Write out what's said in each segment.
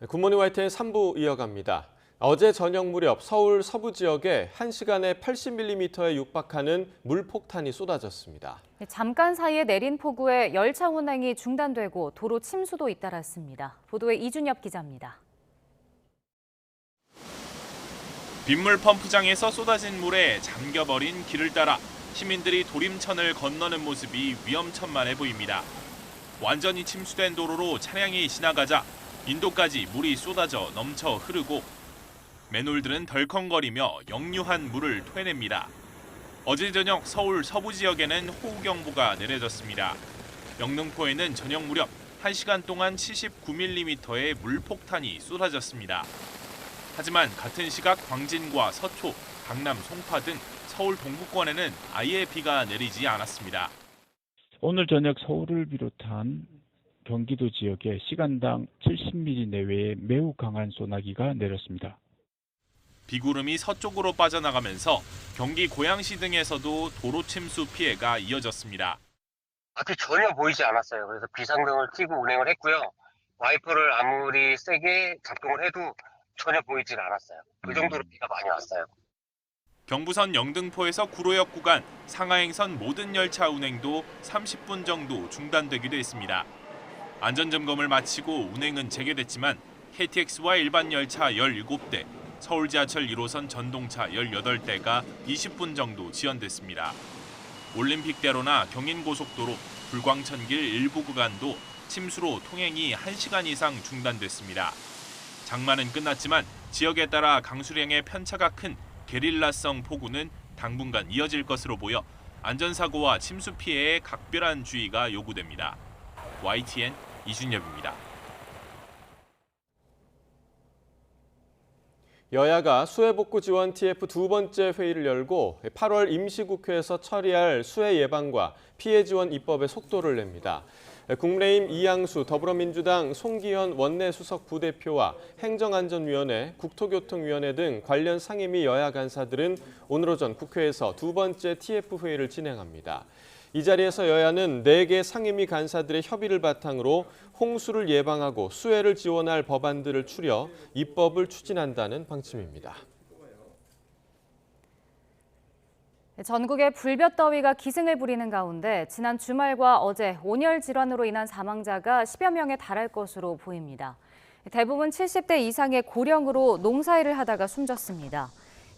굿모닝 YTN 3부 이어갑니다. 어제 저녁 무렵 서울 서부 지역에 1시간에 80mm에 육박하는 물폭탄이 쏟아졌습니다. 잠깐 사이에 내린 폭우에 열차 운행이 중단되고 도로 침수도 잇따랐습니다. 보도에 이준엽 기자입니다. 빗물 펌프장에서 쏟아진 물에 잠겨버린 길을 따라 시민들이 도림천을 건너는 모습이 위험천만해 보입니다. 완전히 침수된 도로로 차량이 지나가자 인도까지 물이 쏟아져 넘쳐 흐르고 맨홀들은 덜컹거리며 역류한 물을 토해냅니다. 어제 저녁 서울 서부 지역에는 호우경보가 내려졌습니다. 영등포에는 저녁 무렵 1시간 동안 79mm의 물폭탄이 쏟아졌습니다. 하지만 같은 시각 광진과 서초, 강남 송파 등 서울 동부권에는 아예 비가 내리지 않았습니다. 오늘 저녁 서울을 비롯한 경기도 지역에 시간당 70mm 내외의 매우 강한 소나기가 내렸습니다. 비구름이 서쪽으로 빠져나가면서 경기 고양시 등에서도 도로 침수 피해가 이어졌습니다. 앞이 전혀 보이지 않았어요. 그래서 비상등을 켜고 운행을 했고요. 와이퍼를 아무리 세게 작동을 해도 전혀 보이질 않았어요. 그 정도로 비가 많이 왔어요. 경부선 영등포에서 구로역 구간 상하행선 모든 열차 운행도 30분 정도 중단되기도 했습니다. 안전점검을 마치고 운행은 재개됐지만 KTX와 일반 열차 17대, 서울 지하철 1호선 전동차 18대가 20분 정도 지연됐습니다. 올림픽대로나 경인고속도로, 불광천길 일부 구간도 침수로 통행이 1시간 이상 중단됐습니다. 장마는 끝났지만 지역에 따라 강수량의 편차가 큰 게릴라성 폭우는 당분간 이어질 것으로 보여 안전사고와 침수 피해에 각별한 주의가 요구됩니다. YTN 이준엽입니다. 여야가 수해복구 지원 TF 두 번째 회의를 열고 8월 임시국회에서 처리할 수해 예방과 피해 지원 입법에 속도를 냅니다. 국민의힘 이양수 더불어민주당 송기현 원내수석 부대표와 행정안전위원회, 국토교통위원회 등 관련 상임위 여야 간사들은 오늘 오전 국회에서 두 번째 TF 회의를 진행합니다. 이 자리에서 여야는 4개 상임위 간사들의 협의를 바탕으로 홍수를 예방하고 수해를 지원할 법안들을 추려 입법을 추진한다는 방침입니다. 전국의 불볕더위가 기승을 부리는 가운데 지난 주말과 어제 온열 질환으로 인한 사망자가 10여 명에 달할 것으로 보입니다. 대부분 70대 이상의 고령으로 농사일을 하다가 숨졌습니다.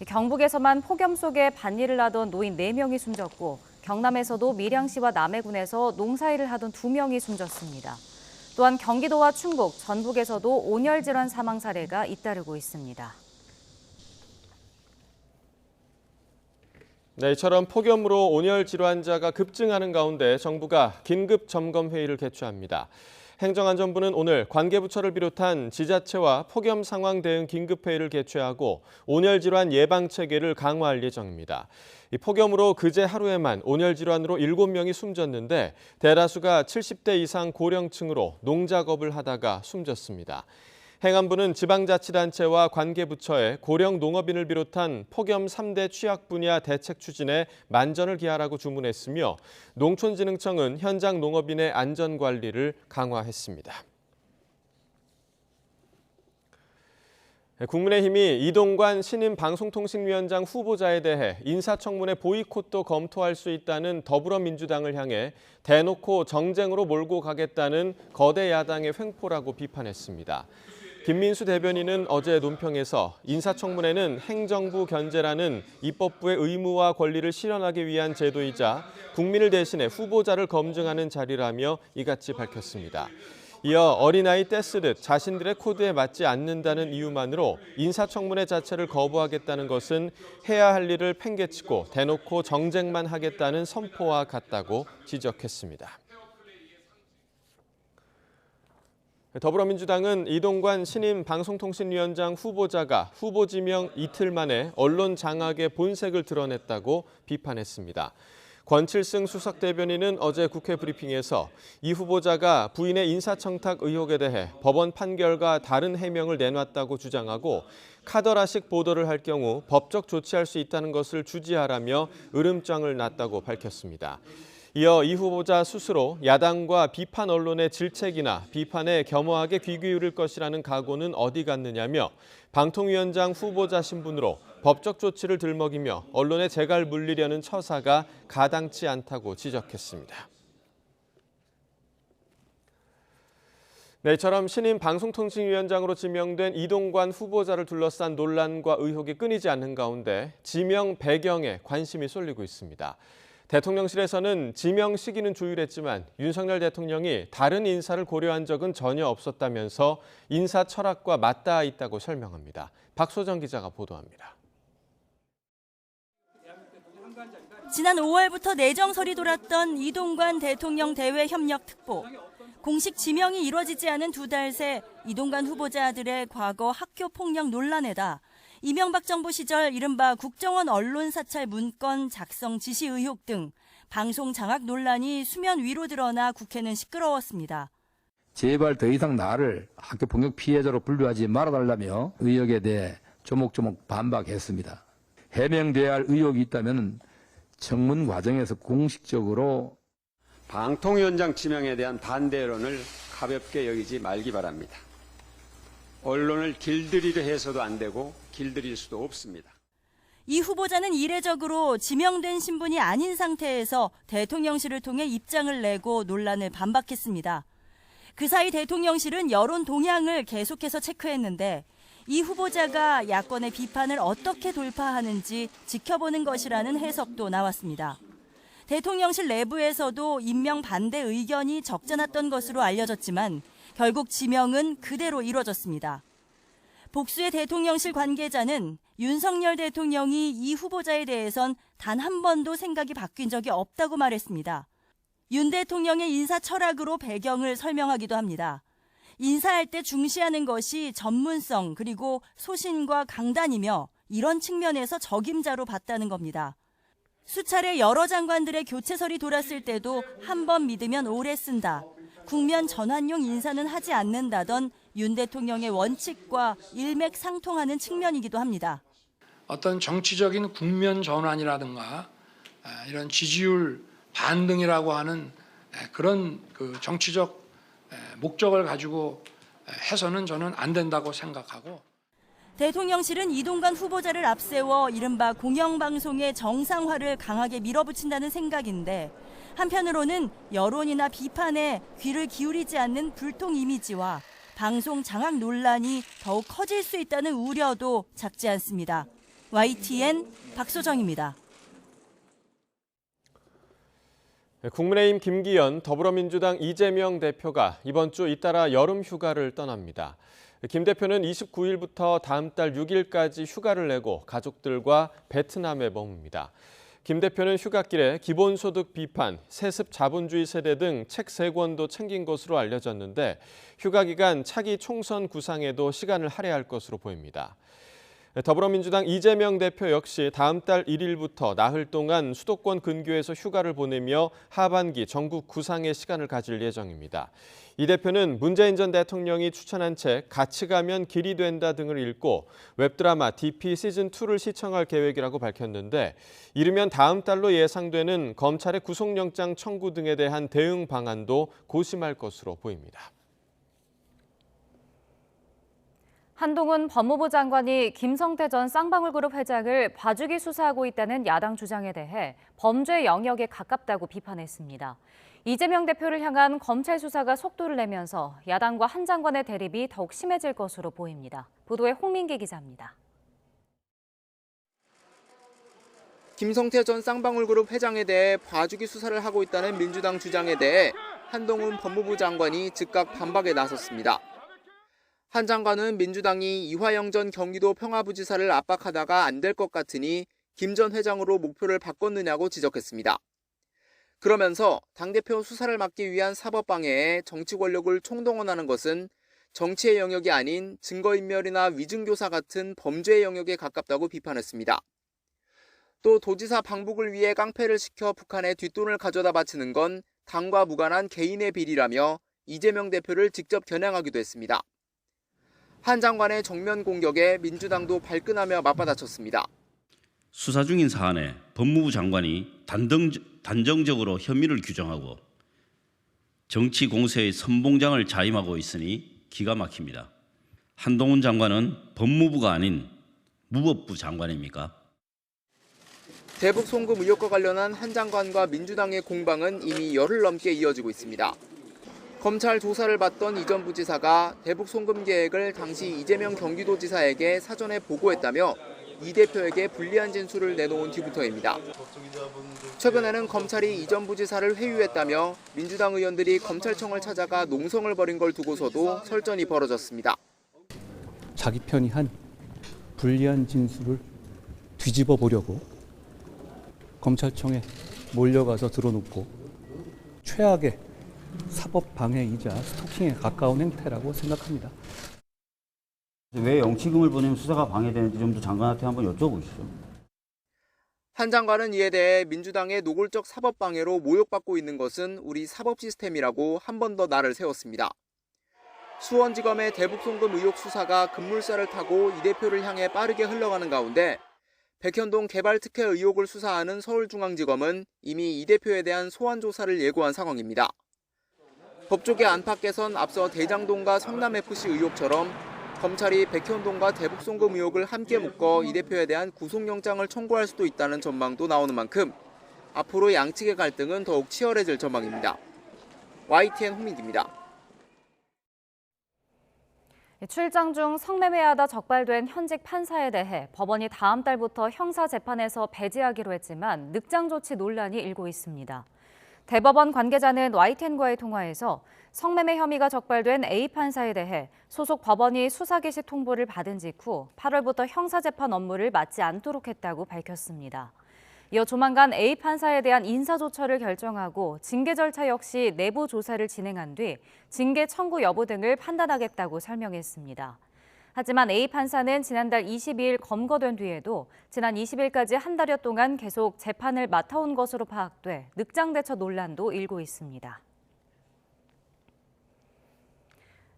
경북에서만 폭염 속에 밭일을 하던 노인 4명이 숨졌고 경남에서도 밀양시와 남해군에서 농사일을 하던 2명이 숨졌습니다. 또한 경기도와 충북, 전북에서도 온열 질환 사망 사례가 잇따르고 있습니다. 네, 이처럼 폭염으로 온열 질환자가 급증하는 가운데 정부가 긴급 점검 회의를 개최합니다. 행정안전부는 오늘 관계부처를 비롯한 지자체와 폭염 상황 대응 긴급회의를 개최하고 온열 질환 예방 체계를 강화할 예정입니다. 이 폭염으로 그제 하루에만 온열 질환으로 7명이 숨졌는데 대다수가 70대 이상 고령층으로 농작업을 하다가 숨졌습니다. 행안부는 지방자치단체와 관계부처에 고령 농업인을 비롯한 폭염 3대 취약 분야 대책 추진에 만전을 기하라고 주문했으며 농촌진흥청은 현장 농업인의 안전관리를 강화했습니다. 국민의힘이 이동관 신임 방송통신위원장 후보자에 대해 인사청문회 보이콧도 검토할 수 있다는 더불어민주당을 향해 대놓고 정쟁으로 몰고 가겠다는 거대 야당의 횡포라고 비판했습니다. 김민수 대변인은 어제 논평에서 인사청문회는 행정부 견제라는 입법부의 의무와 권리를 실현하기 위한 제도이자 국민을 대신해 후보자를 검증하는 자리라며 이같이 밝혔습니다. 이어 어린아이 떼쓰듯 자신들의 코드에 맞지 않는다는 이유만으로 인사청문회 자체를 거부하겠다는 것은 해야 할 일을 팽개치고 대놓고 정쟁만 하겠다는 선포와 같다고 지적했습니다. 더불어민주당은 이동관 신임 방송통신위원장 후보자가 후보 지명 이틀 만에 언론 장악의 본색을 드러냈다고 비판했습니다. 권칠승 수석 대변인은 어제 국회 브리핑에서 이 후보자가 부인의 인사청탁 의혹에 대해 법원 판결과 다른 해명을 내놨다고 주장하고 카더라식 보도를 할 경우 법적 조치할 수 있다는 것을 주지하라며 으름장을 놨다고 밝혔습니다. 이어 이 후보자 스스로 야당과 비판 언론의 질책이나 비판에 겸허하게 귀 기울일 것이라는 각오는 어디 갔느냐며 방통위원장 후보자 신분으로 법적 조치를 들먹이며 언론의 재갈 물리려는 처사가 가당치 않다고 지적했습니다. 네, 이처럼 신임 방송통신위원장으로 지명된 이동관 후보자를 둘러싼 논란과 의혹이 끊이지 않는 가운데 지명 배경에 관심이 쏠리고 있습니다. 대통령실에서는 지명 시기는 조율했지만 윤석열 대통령이 다른 인사를 고려한 적은 전혀 없었다면서 인사 철학과 맞닿아 있다고 설명합니다. 박소정 기자가 보도합니다. 지난 5월부터 내정설이 돌았던 이동관 대통령 대외 협력 특보. 공식 지명이 이루어지지 않은 2달 새 이동관 후보자들의 과거 학교 폭력 논란에다 이명박 정부 시절 이른바 국정원 언론 사찰 문건 작성 지시 의혹 등 방송 장악 논란이 수면 위로 드러나 국회는 시끄러웠습니다. 제발 더 이상 나를 학교 폭력 피해자로 분류하지 말아달라며 의혹에 대해 조목조목 반박했습니다. 해명돼야 할 의혹이 있다면 청문 과정에서 공식적으로 방통위원장 지명에 대한 반대 여론을 가볍게 여기지 말기 바랍니다. 언론을 길들이려 해서도 안 되고 길들일 수도 없습니다. 이 후보자는 이례적으로 지명된 신분이 아닌 상태에서 대통령실을 통해 입장을 내고 논란을 반박했습니다. 그 사이 대통령실은 여론 동향을 계속해서 체크했는데 이 후보자가 야권의 비판을 어떻게 돌파하는지 지켜보는 것이라는 해석도 나왔습니다. 대통령실 내부에서도 임명 반대 의견이 적잖았던 것으로 알려졌지만 결국 지명은 그대로 이뤄졌습니다. 복수의 대통령실 관계자는 윤석열 대통령이 이 후보자에 대해선 단 한 번도 생각이 바뀐 적이 없다고 말했습니다. 윤 대통령의 인사 철학으로 배경을 설명하기도 합니다. 인사할 때 중시하는 것이 전문성 그리고 소신과 강단이며 이런 측면에서 적임자로 봤다는 겁니다. 수차례 여러 장관들의 교체설이 돌았을 때도 한 번 믿으면 오래 쓴다. 국면 전환용 인사는 하지 않는다던 윤 대통령의 원칙과 일맥상통하는 측면이기도 합니다. 어떤 정치적인 국면 전환이라든가 이런 지지율 반등이라고 하는 그런 정치적 목적을 가지고 해서는 저는 안 된다고 생각하고 대통령실은 이동관 후보자를 앞세워 이른바 공영방송의 정상화를 강하게 밀어붙인다는 생각인데 한편으로는 여론이나 비판에 귀를 기울이지 않는 불통 이미지와 방송 장악 논란이 더욱 커질 수 있다는 우려도 작지 않습니다. YTN 박소정입니다. 국민의힘 김기현, 더불어민주당 이재명 대표가 이번 주 잇따라 여름 휴가를 떠납니다. 김 대표는 29일부터 다음 달 6일까지 휴가를 내고 가족들과 베트남에 머뭅니다. 김 대표는 휴가길에 기본소득 비판, 세습 자본주의 세대 등 책 3권도 챙긴 것으로 알려졌는데 휴가 기간 차기 총선 구상에도 시간을 할애할 것으로 보입니다. 더불어민주당 이재명 대표 역시 다음 달 1일부터 나흘 동안 수도권 근교에서 휴가를 보내며 하반기 전국 구상에 시간을 가질 예정입니다. 이 대표는 문재인 전 대통령이 추천한 책 같이 가면 길이 된다 등을 읽고 웹드라마 DP 시즌2를 시청할 계획이라고 밝혔는데 이르면 다음 달로 예상되는 검찰의 구속영장 청구 등에 대한 대응 방안도 고심할 것으로 보입니다. 한동훈 법무부 장관이 김성태 전 쌍방울그룹 회장을 봐주기 수사하고 있다는 야당 주장에 대해 범죄 영역에 가깝다고 비판했습니다. 이재명 대표를 향한 검찰 수사가 속도를 내면서 야당과 한 장관의 대립이 더욱 심해질 것으로 보입니다. 보도에 홍민기 기자입니다. 김성태 전 쌍방울그룹 회장에 대해 봐주기 수사를 하고 있다는 민주당 주장에 대해 한동훈 법무부 장관이 즉각 반박에 나섰습니다. 한 장관은 민주당이 이화영 전 경기도 평화부지사를 압박하다가 안 될 것 같으니 김 전 회장으로 목표를 바꿨느냐고 지적했습니다. 그러면서 당대표 수사를 막기 위한 사법방해에 정치 권력을 총동원하는 것은 정치의 영역이 아닌 증거인멸이나 위증교사 같은 범죄의 영역에 가깝다고 비판했습니다. 또 도지사 방북을 위해 깡패를 시켜 북한에 뒷돈을 가져다 바치는 건 당과 무관한 개인의 비리라며 이재명 대표를 직접 겨냥하기도 했습니다. 한 장관의 정면 공격에 민주당도 발끈하며 맞받아쳤습니다. 수사 중인 사안에 법무부 장관이 단정적으로 혐의를 규정하고 정치 공세의 선봉장을 자임하고 있으니 기가 막힙니다. 한동훈 장관은 법무부가 아닌 무법부 장관입니까? 대북 송금 의혹과 관련한 한 장관과 민주당의 공방은 이미 열흘 넘게 이어지고 있습니다. 검찰 조사를 받던 이 전 부지사가 대북 송금 계획을 당시 이재명 경기도지사에게 사전에 보고했다며 이 대표에게 불리한 진술을 내놓은 뒤부터입니다. 최근에는 검찰이 이 전 부지사를 회유했다며 민주당 의원들이 검찰청을 찾아가 농성을 벌인 걸 두고서도 설전이 벌어졌습니다. 자기 편이 한 불리한 진술을 뒤집어 보려고 검찰청에 몰려가서 들어놓고 최악의 사법 방해이자 스토킹에 가까운 행태라고 생각합니다. 왜 영치금을 보내면 수사가 방해되는지 좀 더 장관한테 한번 여쭤보시죠. 한 장관은 이에 대해 민주당의 노골적 사법 방해로 모욕받고 있는 것은 우리 사법 시스템이라고 한 번 더 날을 세웠습니다. 수원지검의 대북 송금 의혹 수사가 급물살을 타고 이 대표를 향해 빠르게 흘러가는 가운데 백현동 개발특혜 의혹을 수사하는 서울중앙지검은 이미 이 대표에 대한 소환 조사를 예고한 상황입니다. 법조계 안팎에선 앞서 대장동과 성남FC 의혹처럼 검찰이 백현동과 대북 송금 의혹을 함께 묶어 이 대표에 대한 구속영장을 청구할 수도 있다는 전망도 나오는 만큼 앞으로 양측의 갈등은 더욱 치열해질 전망입니다. YTN 홍민기입니다. 출장 중 성매매하다 적발된 현직 판사에 대해 법원이 다음 달부터 형사재판에서 배제하기로 했지만 늑장 조치 논란이 일고 있습니다. 대법원 관계자는 YTN과의 통화에서 성매매 혐의가 적발된 A 판사에 대해 소속 법원이 수사 개시 통보를 받은 직후 8월부터 형사재판 업무를 맡지 않도록 했다고 밝혔습니다. 이어 조만간 A 판사에 대한 인사조처를 결정하고 징계 절차 역시 내부 조사를 진행한 뒤 징계 청구 여부 등을 판단하겠다고 설명했습니다. 하지만 A 판사는 지난달 22일 검거된 뒤에도 지난 20일까지 한 달여 동안 계속 재판을 맡아온 것으로 파악돼 늑장대처 논란도 일고 있습니다.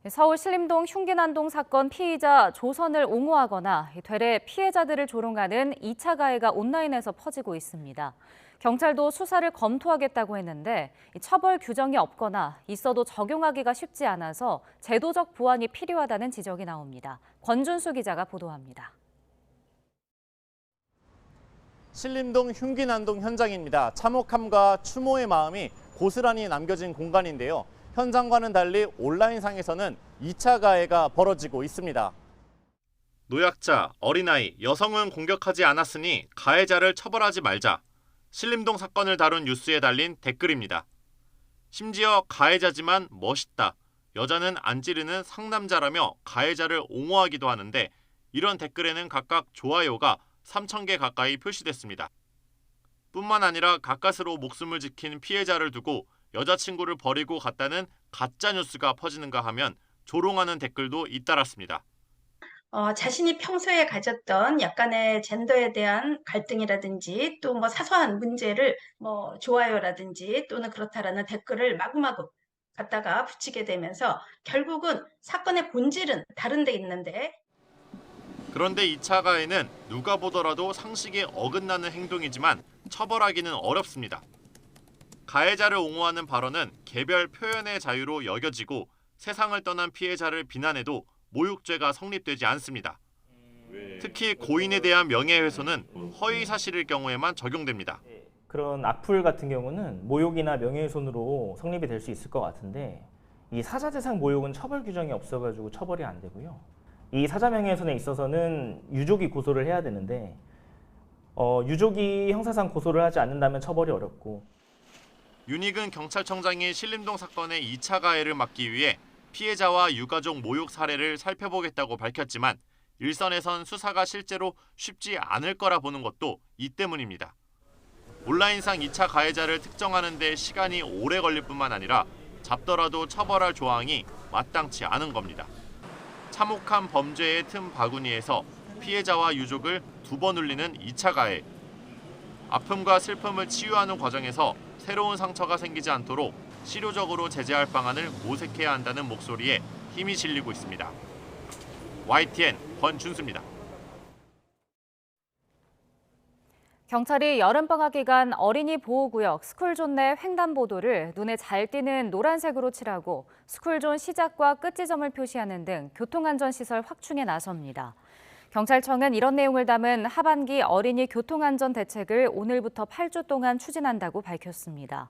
서울 신림동 흉기난동 사건 피의자 조선을 옹호하거나 되레 피해자들을 조롱하는 2차 가해가 온라인에서 퍼지고 있습니다. 경찰도 수사를 검토하겠다고 했는데 처벌 규정이 없거나 있어도 적용하기가 쉽지 않아서 제도적 보완이 필요하다는 지적이 나옵니다. 권준수 기자가 보도합니다. 신림동 흉기난동 현장입니다. 참혹함과 추모의 마음이 고스란히 남겨진 공간인데요. 현장과는 달리 온라인상에서는 2차 가해가 벌어지고 있습니다. 노약자, 어린아이, 여성은 공격하지 않았으니 가해자를 처벌하지 말자. 신림동 사건을 다룬 뉴스에 달린 댓글입니다. 심지어 가해자지만 멋있다. 여자는 안 찌르는 상남자라며 가해자를 옹호하기도 하는데 이런 댓글에는 각각 좋아요가 3,000개 가까이 표시됐습니다. 뿐만 아니라 가까스로 목숨을 지킨 피해자를 두고 여자친구를 버리고 갔다는 가짜뉴스가 퍼지는가 하면 조롱하는 댓글도 잇따랐습니다. 자신이 평소에 가졌던 약간의 젠더에 대한 갈등이라든지 또 뭐 사소한 문제를 뭐 좋아요라든지 또는 그렇다라는 댓글을 마구마구 갖다가 붙이게 되면서 결국은 사건의 본질은 다른 데 있는데 그런데 2차 가해는 누가 보더라도 상식에 어긋나는 행동이지만 처벌하기는 어렵습니다. 가해자를 옹호하는 발언은 개별 표현의 자유로 여겨지고 세상을 떠난 피해자를 비난해도 모욕죄가 성립되지 않습니다. 특히 고인에 대한 명예훼손은 허위 사실일 경우에만 적용됩니다. 그런 악플 같은 경우는 모욕이나 명예훼손으로 성립이 될 수 있을 것 같은데 이 사자재산 모욕은 처벌 규정이 없어가지고 처벌이 안 되고요. 이 사자 명예훼손에 있어서는 유족이 고소를 해야 되는데 유족이 형사상 고소를 하지 않는다면 처벌이 어렵고 윤익은 경찰청장이 신림동 사건의 2차 가해를 막기 위해 피해자와 유가족 모욕 사례를 살펴보겠다고 밝혔지만 일선에선 수사가 실제로 쉽지 않을 거라 보는 것도 이 때문입니다. 온라인상 2차 가해자를 특정하는 데 시간이 오래 걸릴 뿐만 아니라 잡더라도 처벌할 조항이 마땅치 않은 겁니다. 참혹한 범죄의 틈 바구니에서 피해자와 유족을 2번 울리는 2차 가해. 아픔과 슬픔을 치유하는 과정에서 새로운 상처가 생기지 않도록 실효적으로 제재할 방안을 모색해야 한다는 목소리에 힘이 실리고 있습니다. YTN 권준수입니다. 경찰이 여름방학 기간 어린이 보호구역 스쿨존 내 횡단보도를 눈에 잘 띄는 노란색으로 칠하고 스쿨존 시작과 끝 지점을 표시하는 등 교통안전시설 확충에 나섭니다. 경찰청은 이런 내용을 담은 하반기 어린이 교통안전 대책을 오늘부터 8주 동안 추진한다고 밝혔습니다.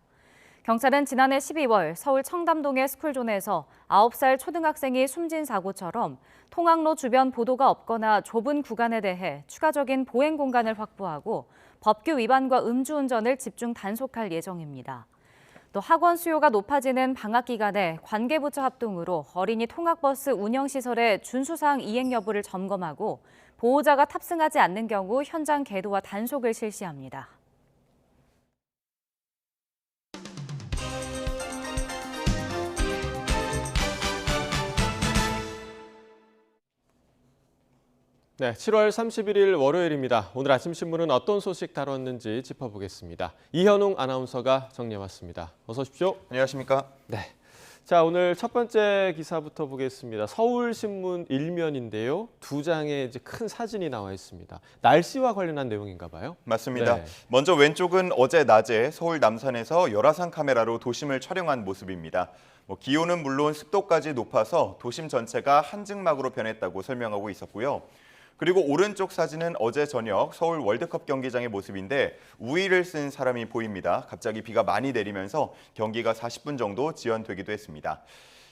경찰은 지난해 12월 서울 청담동의 스쿨존에서 9살 초등학생이 숨진 사고처럼 통학로 주변 보도가 없거나 좁은 구간에 대해 추가적인 보행 공간을 확보하고 법규 위반과 음주운전을 집중 단속할 예정입니다. 또 학원 수요가 높아지는 방학 기간에 관계부처 합동으로 어린이 통학버스 운영시설의 준수사항 이행 여부를 점검하고 보호자가 탑승하지 않는 경우 현장 계도와 단속을 실시합니다. 네, 7월 31일 월요일입니다. 오늘 아침 신문은 어떤 소식 다뤘는지 짚어보겠습니다. 이현웅 아나운서가 정리해왔습니다. 어서 오십시오. 안녕하십니까? 네. 자, 오늘 첫 번째 기사부터 보겠습니다. 서울신문 1면인데요. 두 장의 이제 큰 사진이 나와 있습니다. 날씨와 관련한 내용인가 봐요. 맞습니다. 네. 먼저 왼쪽은 어제 낮에 서울 남산에서 열화상 카메라로 도심을 촬영한 모습입니다. 기온은 물론 습도까지 높아서 도심 전체가 한증막으로 변했다고 설명하고 있었고요. 그리고 오른쪽 사진은 어제 저녁 서울 월드컵 경기장의 모습인데 우의를 쓴 사람이 보입니다. 갑자기 비가 많이 내리면서 경기가 40분 정도 지연되기도 했습니다.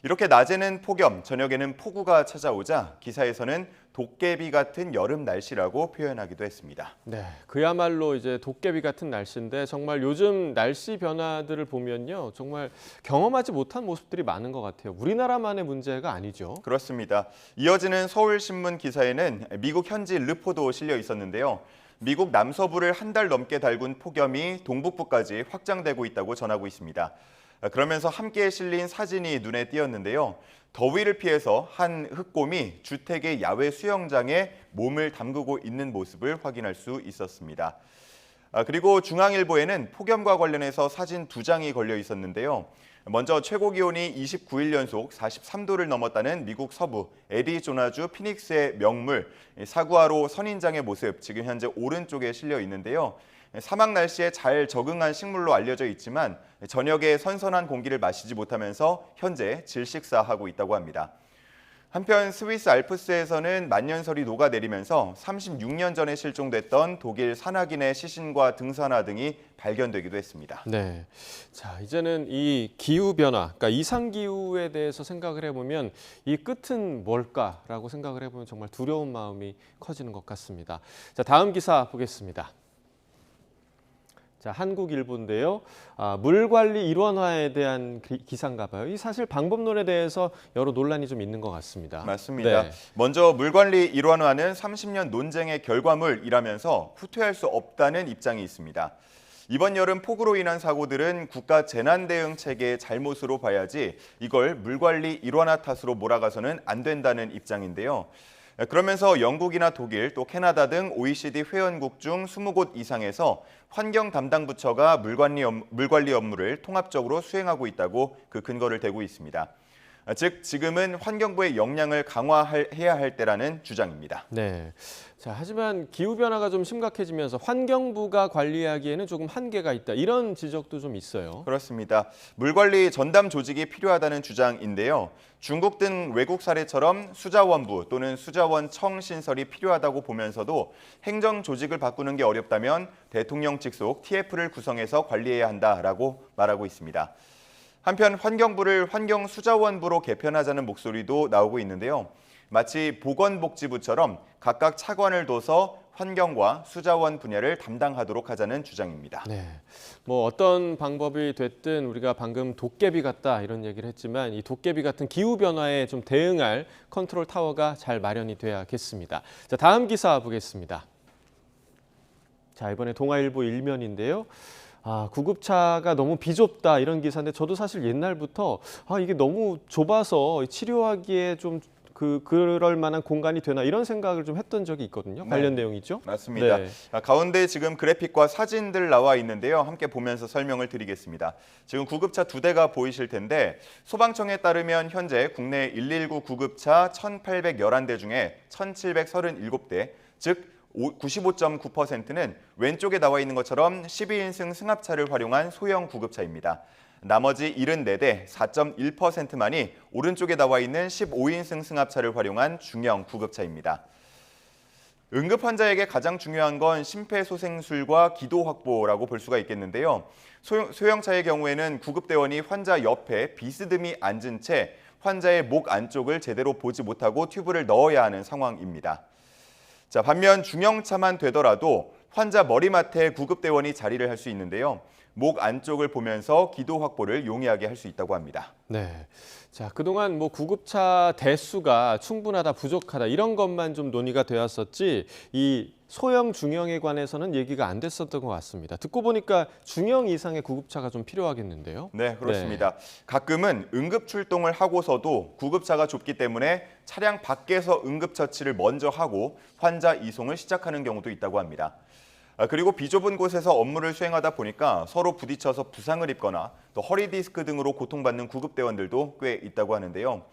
이렇게 낮에는 폭염, 저녁에는 폭우가 찾아오자 기사에서는 도깨비 같은 여름 날씨라고 표현하기도 했습니다. 네, 그야말로 이제 도깨비 같은 날씨인데 정말 요즘 날씨 변화들을 보면요. 정말 경험하지 못한 모습들이 많은 것 같아요. 우리나라만의 문제가 아니죠. 그렇습니다. 이어지는 서울신문 기사에는 미국 현지 르포도 실려 있었는데요. 미국 남서부를 한 달 넘게 달군 폭염이 동북부까지 확장되고 있다고 전하고 있습니다. 그러면서 함께 실린 사진이 눈에 띄었는데요. 더위를 피해서 한 흑곰이 주택의 야외 수영장에 몸을 담그고 있는 모습을 확인할 수 있었습니다. 그리고 중앙일보에는 폭염과 관련해서 사진 두 장이 걸려 있었는데요. 먼저 최고 기온이 29일 연속 43도를 넘었다는 미국 서부 애리조나주 피닉스의 명물 사구아로 선인장의 모습, 지금 현재 오른쪽에 실려 있는데요. 사막 날씨에 잘 적응한 식물로 알려져 있지만 저녁에 선선한 공기를 마시지 못하면서 현재 질식사하고 있다고 합니다. 한편 스위스 알프스에서는 만년설이 녹아내리면서 36년 전에 실종됐던 독일 산악인의 시신과 등산화 등이 발견되기도 했습니다. 네, 자 이제는 이 기후 변화, 그러니까 이상 기후에 대해서 생각을 해보면 이 끝은 뭘까라고 생각을 해보면 정말 두려운 마음이 커지는 것 같습니다. 자 다음 기사 보겠습니다. 자, 한국일보인데요. 물 관리 일원화에 대한 기사인가 봐요. 이 사실 방법론에 대해서 여러 논란이 좀 있는 것 같습니다. 맞습니다. 네. 먼저 물 관리 일원화는 30년 논쟁의 결과물이라면서 후퇴할 수 없다는 입장이 있습니다. 이번 여름 폭우로 인한 사고들은 국가 재난대응 체계의 잘못으로 봐야지 이걸 물 관리 일원화 탓으로 몰아가서는 안 된다는 입장인데요. 그러면서 영국이나 독일, 또 캐나다 등 OECD 회원국 중 20곳 이상에서 환경 담당 부처가 물 관리 업무를 통합적으로 수행하고 있다고 그 근거를 대고 있습니다. 즉 지금은 환경부의 역량을 강화해야 할 때라는 주장입니다. 네. 자, 하지만 기후 변화가 좀 심각해지면서 환경부가 관리하기에는 조금 한계가 있다. 이런 지적도 좀 있어요. 그렇습니다. 물 관리 전담 조직이 필요하다는 주장인데요. 중국 등 외국 사례처럼 수자원부 또는 수자원청 신설이 필요하다고 보면서도 행정 조직을 바꾸는 게 어렵다면 대통령 직속 TF를 구성해서 관리해야 한다라고 말하고 있습니다. 한편 환경부를 환경수자원부로 개편하자는 목소리도 나오고 있는데요. 마치 보건복지부처럼 각각 차관을 둬서 환경과 수자원 분야를 담당하도록 하자는 주장입니다. 네, 뭐 어떤 방법이 됐든 우리가 방금 도깨비 같다 이런 얘기를 했지만 이 도깨비 같은 기후 변화에 좀 대응할 컨트롤 타워가 잘 마련이 돼야겠습니다. 자, 다음 기사 보겠습니다. 자, 이번에 동아일보 1면인데요. 구급차가 너무 비좁다 이런 기사인데 저도 사실 옛날부터 이게 너무 좁아서 치료하기에 좀 그럴 만한 공간이 되나 이런 생각을 좀 했던 적이 있거든요. 관련 내용이죠. 맞습니다. 네. 가운데 지금 그래픽과 사진들 나와 있는데요. 함께 보면서 설명을 드리겠습니다. 지금 구급차 2대가 보이실 텐데 소방청에 따르면 현재 국내 119 구급차 1,811대 중에 1,737대, 즉 95.9%는 왼쪽에 나와 있는 것처럼 12인승 승합차를 활용한 소형 구급차입니다. 나머지 74대 4.1%만이 오른쪽에 나와 있는 15인승 승합차를 활용한 중형 구급차입니다. 응급 환자에게 가장 중요한 건 심폐소생술과 기도 확보라고 볼 수가 있겠는데요. 소형차의 경우에는 구급대원이 환자 옆에 비스듬히 앉은 채 환자의 목 안쪽을 제대로 보지 못하고 튜브를 넣어야 하는 상황입니다. 자, 반면 중형차만 되더라도 환자 머리맡에 구급대원이 자리를 할 수 있는데요. 목 안쪽을 보면서 기도 확보를 용이하게 할 수 있다고 합니다. 네. 자, 그동안 뭐 구급차 대수가 충분하다, 부족하다 이런 것만 좀 논의가 되었었지 이 소형, 중형에 관해서는 얘기가 안 됐었던 것 같습니다. 듣고 보니까 중형 이상의 구급차가 좀 필요하겠는데요. 네, 그렇습니다. 가끔은 응급 출동을 하고서도 구급차가 좁기 때문에 차량 밖에서 응급처치를 먼저 하고 환자 이송을 시작하는 경우도 있다고 합니다. 그리고 비좁은 곳에서 업무를 수행하다 보니까 서로 부딪혀서 부상을 입거나 또 허리 디스크 등으로 고통받는 구급대원들도 꽤 있다고 하는데요.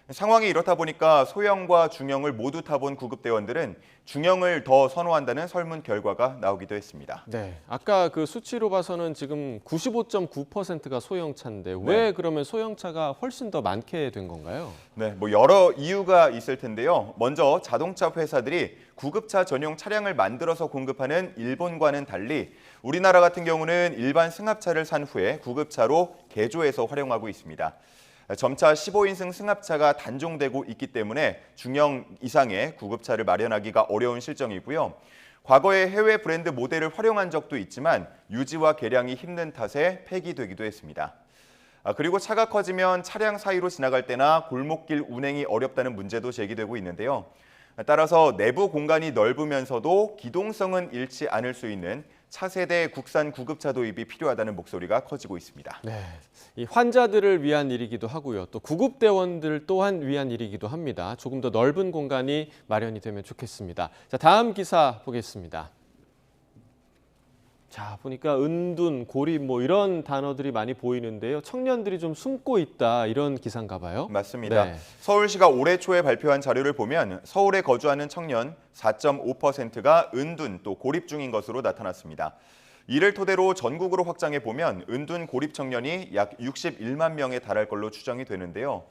상황이 이렇다 보니까 소형과 중형을 모두 타본 구급대원들은 중형을 더 선호한다는 설문 결과가 나오기도 했습니다. 네, 아까 그 수치로 봐서는 지금 95.9%가 소형차인데 왜 그러면 소형차가 훨씬 더 많게 된 건가요? 네, 뭐 여러 이유가 있을 텐데요. 먼저 자동차 회사들이 구급차 전용 차량을 만들어서 공급하는 일본과는 달리 우리나라 같은 경우는 일반 승합차를 산 후에 구급차로 개조해서 활용하고 있습니다. 점차 15인승 승합차가 단종되고 있기 때문에 중형 이상의 구급차를 마련하기가 어려운 실정이고요. 과거에 해외 브랜드 모델을 활용한 적도 있지만 유지와 개량이 힘든 탓에 폐기되기도 했습니다. 그리고 차가 커지면 차량 사이로 지나갈 때나 골목길 운행이 어렵다는 문제도 제기되고 있는데요. 따라서 내부 공간이 넓으면서도 기동성은 잃지 않을 수 있는 차세대 국산 구급차 도입이 필요하다는 목소리가 커지고 있습니다. 네, 이 환자들을 위한 일이기도 하고요. 또 구급대원들 또한 위한 일이기도 합니다. 조금 더 넓은 공간이 마련이 되면 좋겠습니다. 자, 다음 기사 보겠습니다. 자, 보니까 은둔, 고립 뭐 이런 단어들이 많이 보이는데요. 청년들이 좀 숨고 있다 이런 기사인가 봐요. 맞습니다. 네. 서울시가 올해 초에 발표한 자료를 보면 서울에 거주하는 청년 4.5%가 은둔 또 고립 중인 것으로 나타났습니다. 이를 토대로 전국으로 확장해 보면 은둔 고립 청년이 약 61만 명에 달할 걸로 추정이 되는데요.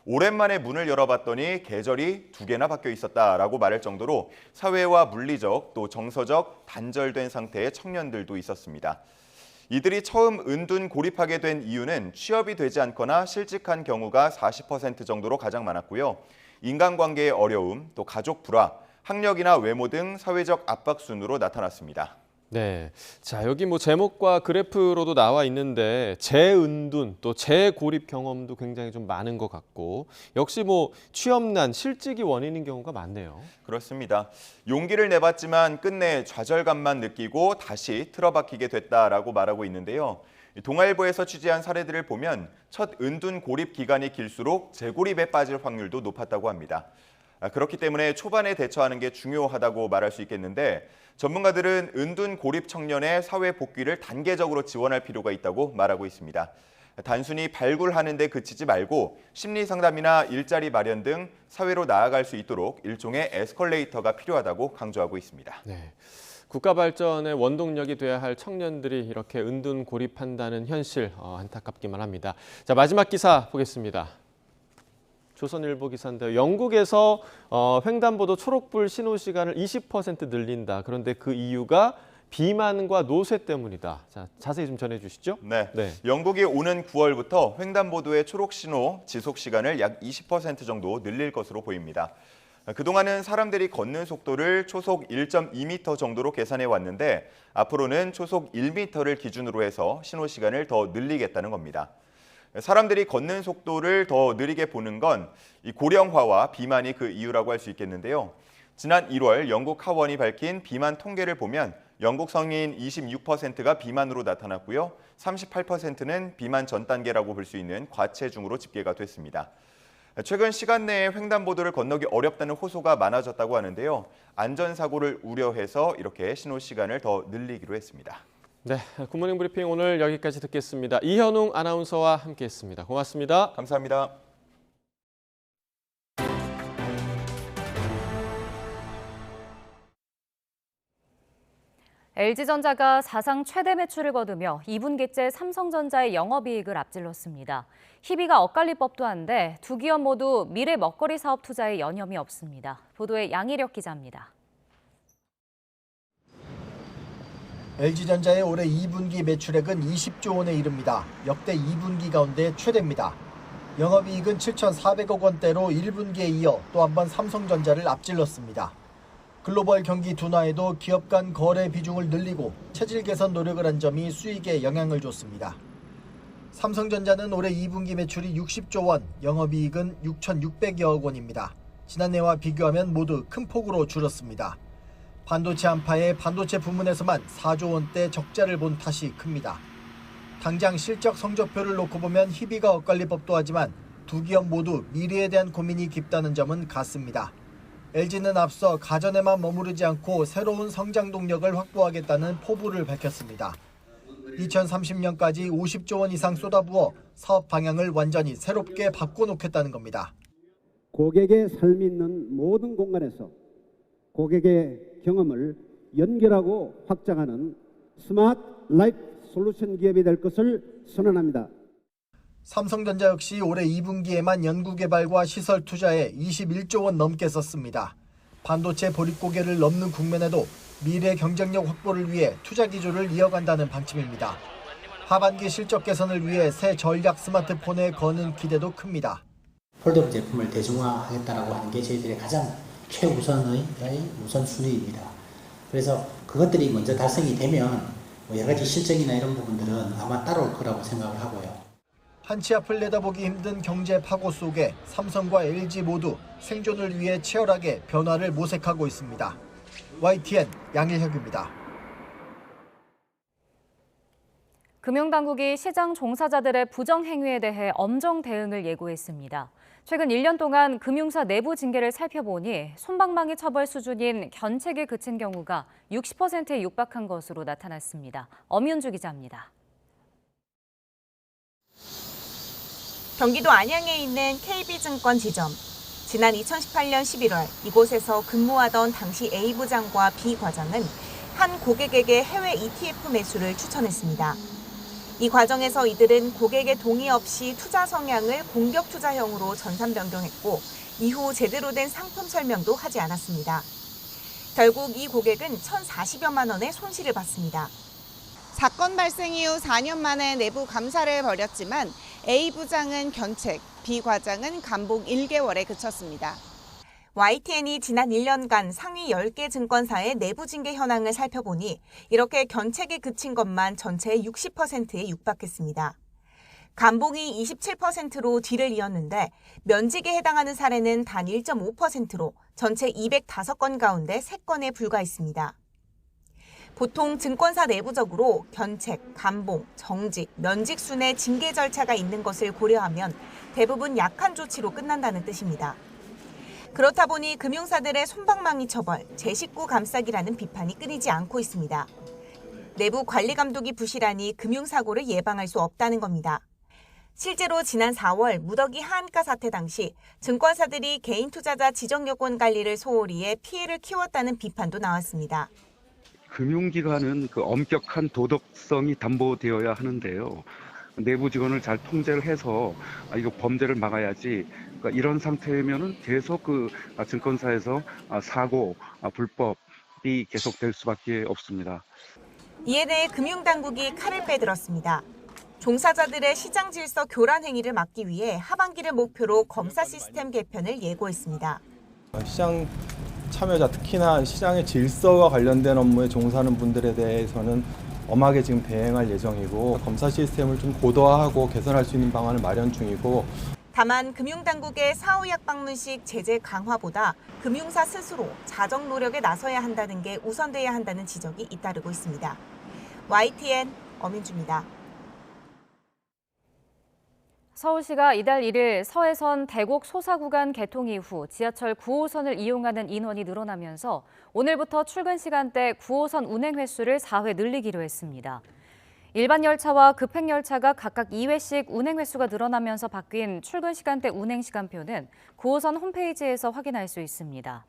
오랜만에 문을 열어봤더니 계절이 2개나 바뀌어 있었다라고 말할 정도로 사회와 물리적 또 정서적 단절된 상태의 청년들도 있었습니다. 이들이 처음 은둔 고립하게 된 이유는 취업이 되지 않거나 실직한 경우가 40% 정도로 가장 많았고요. 인간관계의 어려움, 또 가족 불화, 학력이나 외모 등 사회적 압박 순으로 나타났습니다. 네, 자 여기 뭐 제목과 그래프로도 나와 있는데 재은둔 또 재고립 경험도 굉장히 좀 많은 것 같고 역시 뭐 취업난, 실직이 원인인 경우가 많네요. 그렇습니다. 용기를 내봤지만 끝내 좌절감만 느끼고 다시 틀어박히게 됐다라고 말하고 있는데요. 동아일보에서 취재한 사례들을 보면 첫 은둔 고립 기간이 길수록 재고립에 빠질 확률도 높았다고 합니다. 그렇기 때문에 초반에 대처하는 게 중요하다고 말할 수 있겠는데 전문가들은 은둔 고립 청년의 사회 복귀를 단계적으로 지원할 필요가 있다고 말하고 있습니다. 단순히 발굴하는 데 그치지 말고 심리 상담이나 일자리 마련 등 사회로 나아갈 수 있도록 일종의 에스컬레이터가 필요하다고 강조하고 있습니다. 네. 국가 발전의 원동력이 돼야 할 청년들이 이렇게 은둔 고립한다는 현실 안타깝기만 합니다. 자, 마지막 기사 보겠습니다. 조선일보 기사인데요. 영국에서 횡단보도 초록불 신호 시간을 20% 늘린다. 그런데 그 이유가 비만과 노쇠 때문이다. 자, 자세히 좀 전해주시죠. 네. 영국이 오는 9월부터 횡단보도의 초록 신호 지속 시간을 약 20% 정도 늘릴 것으로 보입니다. 그동안은 사람들이 걷는 속도를 초속 1.2m 정도로 계산해 왔는데 앞으로는 초속 1m를 기준으로 해서 신호 시간을 더 늘리겠다는 겁니다. 사람들이 걷는 속도를 더 느리게 보는 건 이 고령화와 비만이 그 이유라고 할 수 있겠는데요. 지난 1월 영국 하원이 밝힌 비만 통계를 보면 영국 성인 26%가 비만으로 나타났고요. 38%는 비만 전 단계라고 볼 수 있는 과체중으로 집계가 됐습니다. 최근 시간 내에 횡단보도를 건너기 어렵다는 호소가 많아졌다고 하는데요. 안전사고를 우려해서 이렇게 신호 시간을 더 늘리기로 했습니다. 네, 굿모닝 브리핑 오늘 여기까지 듣겠습니다. 이현웅 아나운서와 함께했습니다. 고맙습니다. 감사합니다. LG전자가 사상 최대 매출을 거두며 2분기째 삼성전자의 영업이익을 앞질렀습니다. 희비가 엇갈릴 법도 한데 두 기업 모두 미래 먹거리 사업 투자에 여념이 없습니다. 보도에 양희력 기자입니다. LG전자의 올해 2분기 매출액은 20조 원에 이릅니다. 역대 2분기 가운데 최대입니다. 영업이익은 7,400억 원대로 1분기에 이어 또 한 번 삼성전자를 앞질렀습니다. 글로벌 경기 둔화에도 기업 간 거래 비중을 늘리고 체질 개선 노력을 한 점이 수익에 영향을 줬습니다. 삼성전자는 올해 2분기 매출이 60조 원, 영업이익은 6,600여억 원입니다. 지난해와 비교하면 모두 큰 폭으로 줄었습니다. 반도체 한파에 반도체 부문에서만 4조 원대 적자를 본 탓이 큽니다. 당장 실적 성적표를 놓고 보면 희비가 엇갈릴 법도 하지만 두 기업 모두 미래에 대한 고민이 깊다는 점은 같습니다. LG는 앞서 가전에만 머무르지 않고 새로운 성장 동력을 확보하겠다는 포부를 밝혔습니다. 2030년까지 50조 원 이상 쏟아부어 사업 방향을 완전히 새롭게 바꿔놓겠다는 겁니다. 고객의 삶이 있는 모든 공간에서 고객의 경험을 연결하고 확장하는 스마트 라이프 솔루션 기업이 될 것을 선언합니다. 삼성전자 역시 올해 2분기에만 연구개발과 시설 투자에 21조 원 넘게 썼습니다. 반도체 보릿고개를 넘는 국면에도 미래 경쟁력 확보를 위해 투자 기조를 이어간다는 방침입니다. 하반기 실적 개선을 위해 새 전략 스마트폰에 거는 기대도 큽니다. 폴더블 제품을 대중화하겠다고 하는 게 저희들의 가장 최우선의 우선순위입니다. 그래서 그것들이 먼저 달성이 되면 여러 가지 실적이나 이런 부분들은 아마 따라올 거라고 생각을 하고요. 한치 앞을 내다보기 힘든 경제 파고 속에 삼성과 LG 모두 생존을 위해 치열하게 변화를 모색하고 있습니다. YTN 양일혁입니다. 금융당국이 시장 종사자들의 부정행위에 대해 엄정 대응을 예고했습니다. 최근 1년 동안 금융사 내부 징계를 살펴보니 솜방망이 처벌 수준인 견책에 그친 경우가 60%에 육박한 것으로 나타났습니다. 엄윤주 기자입니다. 경기도 안양에 있는 KB증권 지점. 지난 2018년 11월 이곳에서 근무하던 당시 A 부장과 B 과장은 한 고객에게 해외 ETF 매수를 추천했습니다. 이 과정에서 이들은 고객의 동의 없이 투자 성향을 공격 투자형으로 전산 변경했고 이후 제대로 된 상품 설명도 하지 않았습니다. 결국 이 고객은 1,040여만 원의 손실을 봤습니다. 사건 발생 이후 4년 만에 내부 감사를 벌였지만 A 부장은 견책, B 과장은 감복 1개월에 그쳤습니다. YTN이 지난 1년간 상위 10개 증권사의 내부 징계 현황을 살펴보니 이렇게 견책에 그친 것만 전체의 60%에 육박했습니다. 감봉이 27%로 뒤를 이었는데 면직에 해당하는 사례는 단 1.5%로 전체 205건 가운데 3건에 불과했습니다. 보통 증권사 내부적으로 견책, 감봉, 정직, 면직 순의 징계 절차가 있는 것을 고려하면 대부분 약한 조치로 끝난다는 뜻입니다. 그렇다 보니 금융사들의 솜방망이 처벌, 제 식구 감싸기라는 비판이 끊이지 않고 있습니다. 내부 관리 감독이 부실하니 금융사고를 예방할 수 없다는 겁니다. 실제로 지난 4월 무더기 하한가 사태 당시 증권사들이 개인 투자자 지정 요건 관리를 소홀히 해 피해를 키웠다는 비판도 나왔습니다. 금융기관은 그 엄격한 도덕성이 담보되어야 하는데요. 내부 직원을 잘 통제를 해서 이거 범죄를 막아야지. 그러니까 이런 상태면은 계속 그 증권사에서 사고, 불법이 계속될 수밖에 없습니다. 이에 대해 금융당국이 칼을 빼들었습니다. 종사자들의 시장 질서 교란 행위를 막기 위해 하반기를 목표로 검사 시스템 개편을 예고했습니다. 시장 참여자, 특히나 시장의 질서와 관련된 업무에 종사하는 분들에 대해서는 엄하게 지금 대응할 예정이고 검사 시스템을 좀 고도화하고 개선할 수 있는 방안을 마련 중이고 다만 금융당국의 사후약 방문식 제재 강화보다 금융사 스스로 자정 노력에 나서야 한다는 게 우선돼야 한다는 지적이 잇따르고 있습니다. YTN 엄윤주입니다. 서울시가 이달 1일 서해선 대곡 소사 구간 개통 이후 지하철 9호선을 이용하는 인원이 늘어나면서 오늘부터 출근 시간대 9호선 운행 횟수를 4회 늘리기로 했습니다. 일반 열차와 급행 열차가 각각 2회씩 운행 횟수가 늘어나면서 바뀐 출근 시간대 운행 시간표는 9호선 홈페이지에서 확인할 수 있습니다.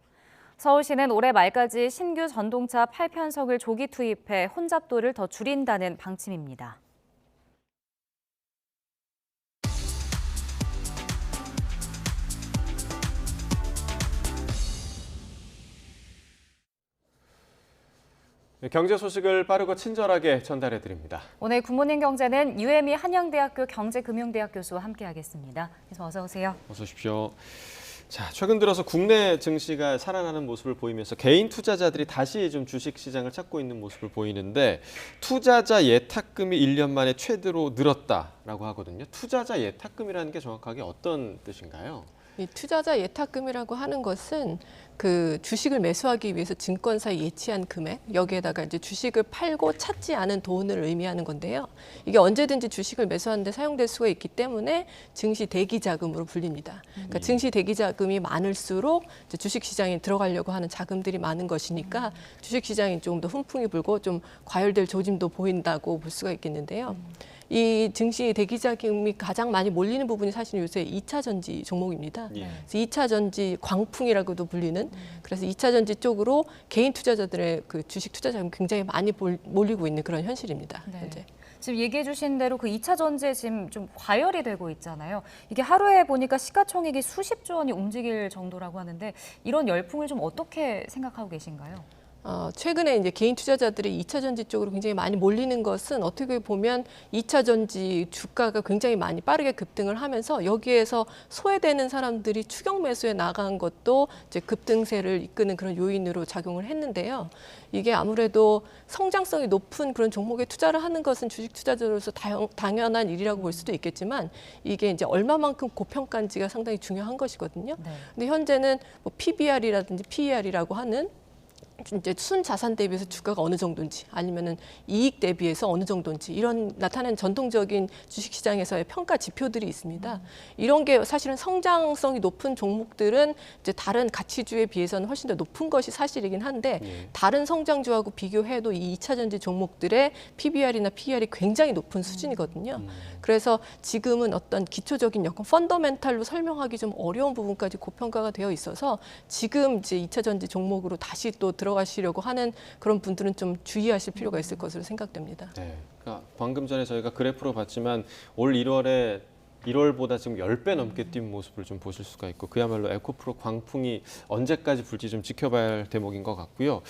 서울시는 올해 말까지 신규 전동차 8편석을 조기 투입해 혼잡도를 더 줄인다는 방침입니다. 경제 소식을 빠르고 친절하게 전달해 드립니다. 오늘 굿모닝 경제는 유혜미 한양대학교 경제금융대학 교수와 함께하겠습니다. 그래서 어서 오세요. 어서 오십시오. 자, 최근 들어서 국내 증시가 살아나는 모습을 보이면서 개인 투자자들이 다시 좀 주식 시장을 찾고 있는 모습을 보이는데 투자자 예탁금이 1년 만에 최대로 늘었다라고 하거든요. 투자자 예탁금이라는 게 정확하게 어떤 뜻인가요? 이 투자자 예탁금이라고 하는 것은 그 주식을 매수하기 위해서 증권사에 예치한 금액, 여기에다가 이제 주식을 팔고 찾지 않은 돈을 의미하는 건데요. 이게 언제든지 주식을 매수하는데 사용될 수가 있기 때문에 증시 대기 자금으로 불립니다. 그러니까 증시 대기 자금이 많을수록 이제 주식 시장에 들어가려고 하는 자금들이 많은 것이니까 주식 시장이 조금 더 훈풍이 불고 좀 과열될 조짐도 보인다고 볼 수가 있겠는데요. 이 증시 대기 자금이 가장 많이 몰리는 부분이 사실 요새 2차 전지 종목입니다. 그래서 2차 전지 광풍이라고도 불리는 그래서 2차 전지 쪽으로 개인 투자자들의 그 주식 투자 자금이 굉장히 많이 몰리고 있는 그런 현실입니다. 네. 현재. 지금 얘기해 주신 대로 그 2차 전지에 지금 좀 과열이 되고 있잖아요. 이게 하루에 보니까 시가총액이 수십조 원이 움직일 정도라고 하는데 이런 열풍을 좀 어떻게 생각하고 계신가요? 최근에 이제 개인 투자자들이 2차 전지 쪽으로 굉장히 많이 몰리는 것은 어떻게 보면 2차 전지 주가가 굉장히 많이 빠르게 급등을 하면서 여기에서 소외되는 사람들이 추격 매수에 나간 것도 이제 급등세를 이끄는 그런 요인으로 작용을 했는데요. 이게 아무래도 성장성이 높은 그런 종목에 투자를 하는 것은 주식 투자자로서 당연한 일이라고 볼 수도 있겠지만 이게 이제 얼마만큼 고평가인지가 상당히 중요한 것이거든요. 근데 현재는 뭐 PBR이라든지 PER이라고 하는 이제 순자산 대비해서 주가가 어느 정도인지 아니면은 이익 대비해서 어느 정도인지 이런 나타낸 전통적인 주식시장에서의 평가 지표들이 있습니다. 이런 게 사실은 성장성이 높은 종목들은 이제 다른 가치주에 비해서는 훨씬 더 높은 것이 사실이긴 한데 다른 성장주하고 비교해도 이 2차 전지 종목들의 PBR이나 PER이 굉장히 높은 수준이거든요. 그래서 지금은 어떤 기초적인 약간 펀더멘탈로 설명하기 좀 어려운 부분까지 고평가가 되어 있어서 지금 이제 2차 전지 종목으로 다시 또 들어가시려고 하는 그런 분들은 좀 주의하실 필요가 있을 것으로 생각됩니다. 네, 그러니까 방금 전에 저희가 그래프로 봤지만 올 1월보다 지금 10배 넘게 뛴 모습을 좀 보실 수가 있고 그야말로 에코프로 광풍이 언제까지 불지 좀 지켜봐야 할 대목인 것 같고요.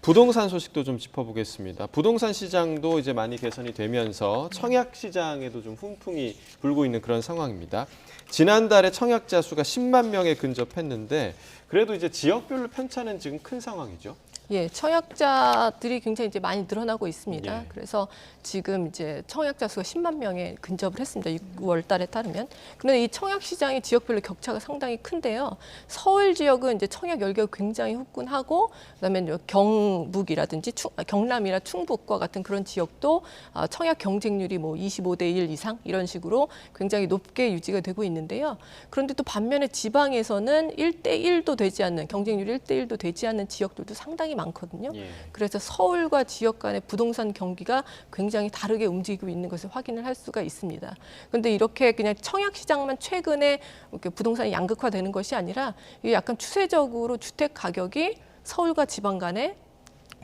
부동산 소식도 좀 짚어보겠습니다. 부동산 시장도 이제 많이 개선이 되면서 청약 시장에도 좀 훈풍이 불고 있는 그런 상황입니다. 지난달에 청약자 수가 10만 명에 근접했는데 그래도 이제 지역별로 편차는 지금 큰 상황이죠. 예, 청약자들이 굉장히 이제 많이 늘어나고 있습니다. 그래서 지금 이제 청약자 수가 10만 명에 근접을 했습니다. 6월 달에 따르면. 그런데 이 청약 시장이 지역별로 격차가 상당히 큰데요. 서울 지역은 이제 청약 열기가 굉장히 후끈하고 그다음에 경북이라든지 경남이나 충북과 같은 그런 지역도 청약 경쟁률이 뭐 25대 1 이상 이런 식으로 굉장히 높게 유지가 되고 있는데요. 그런데 또 반면에 지방에서는 1대 1도 되지 않는 경쟁률이 1대 1도 되지 않는 지역들도 상당히 많거든요. 그래서 서울과 지역 간의 부동산 경기가 굉장히 다르게 움직이고 있는 것을 확인을 할 수가 있습니다. 그런데 이렇게 그냥 청약 시장만 최근에 이렇게 부동산이 양극화되는 것이 아니라 이게 약간 추세적으로 주택 가격이 서울과 지방 간에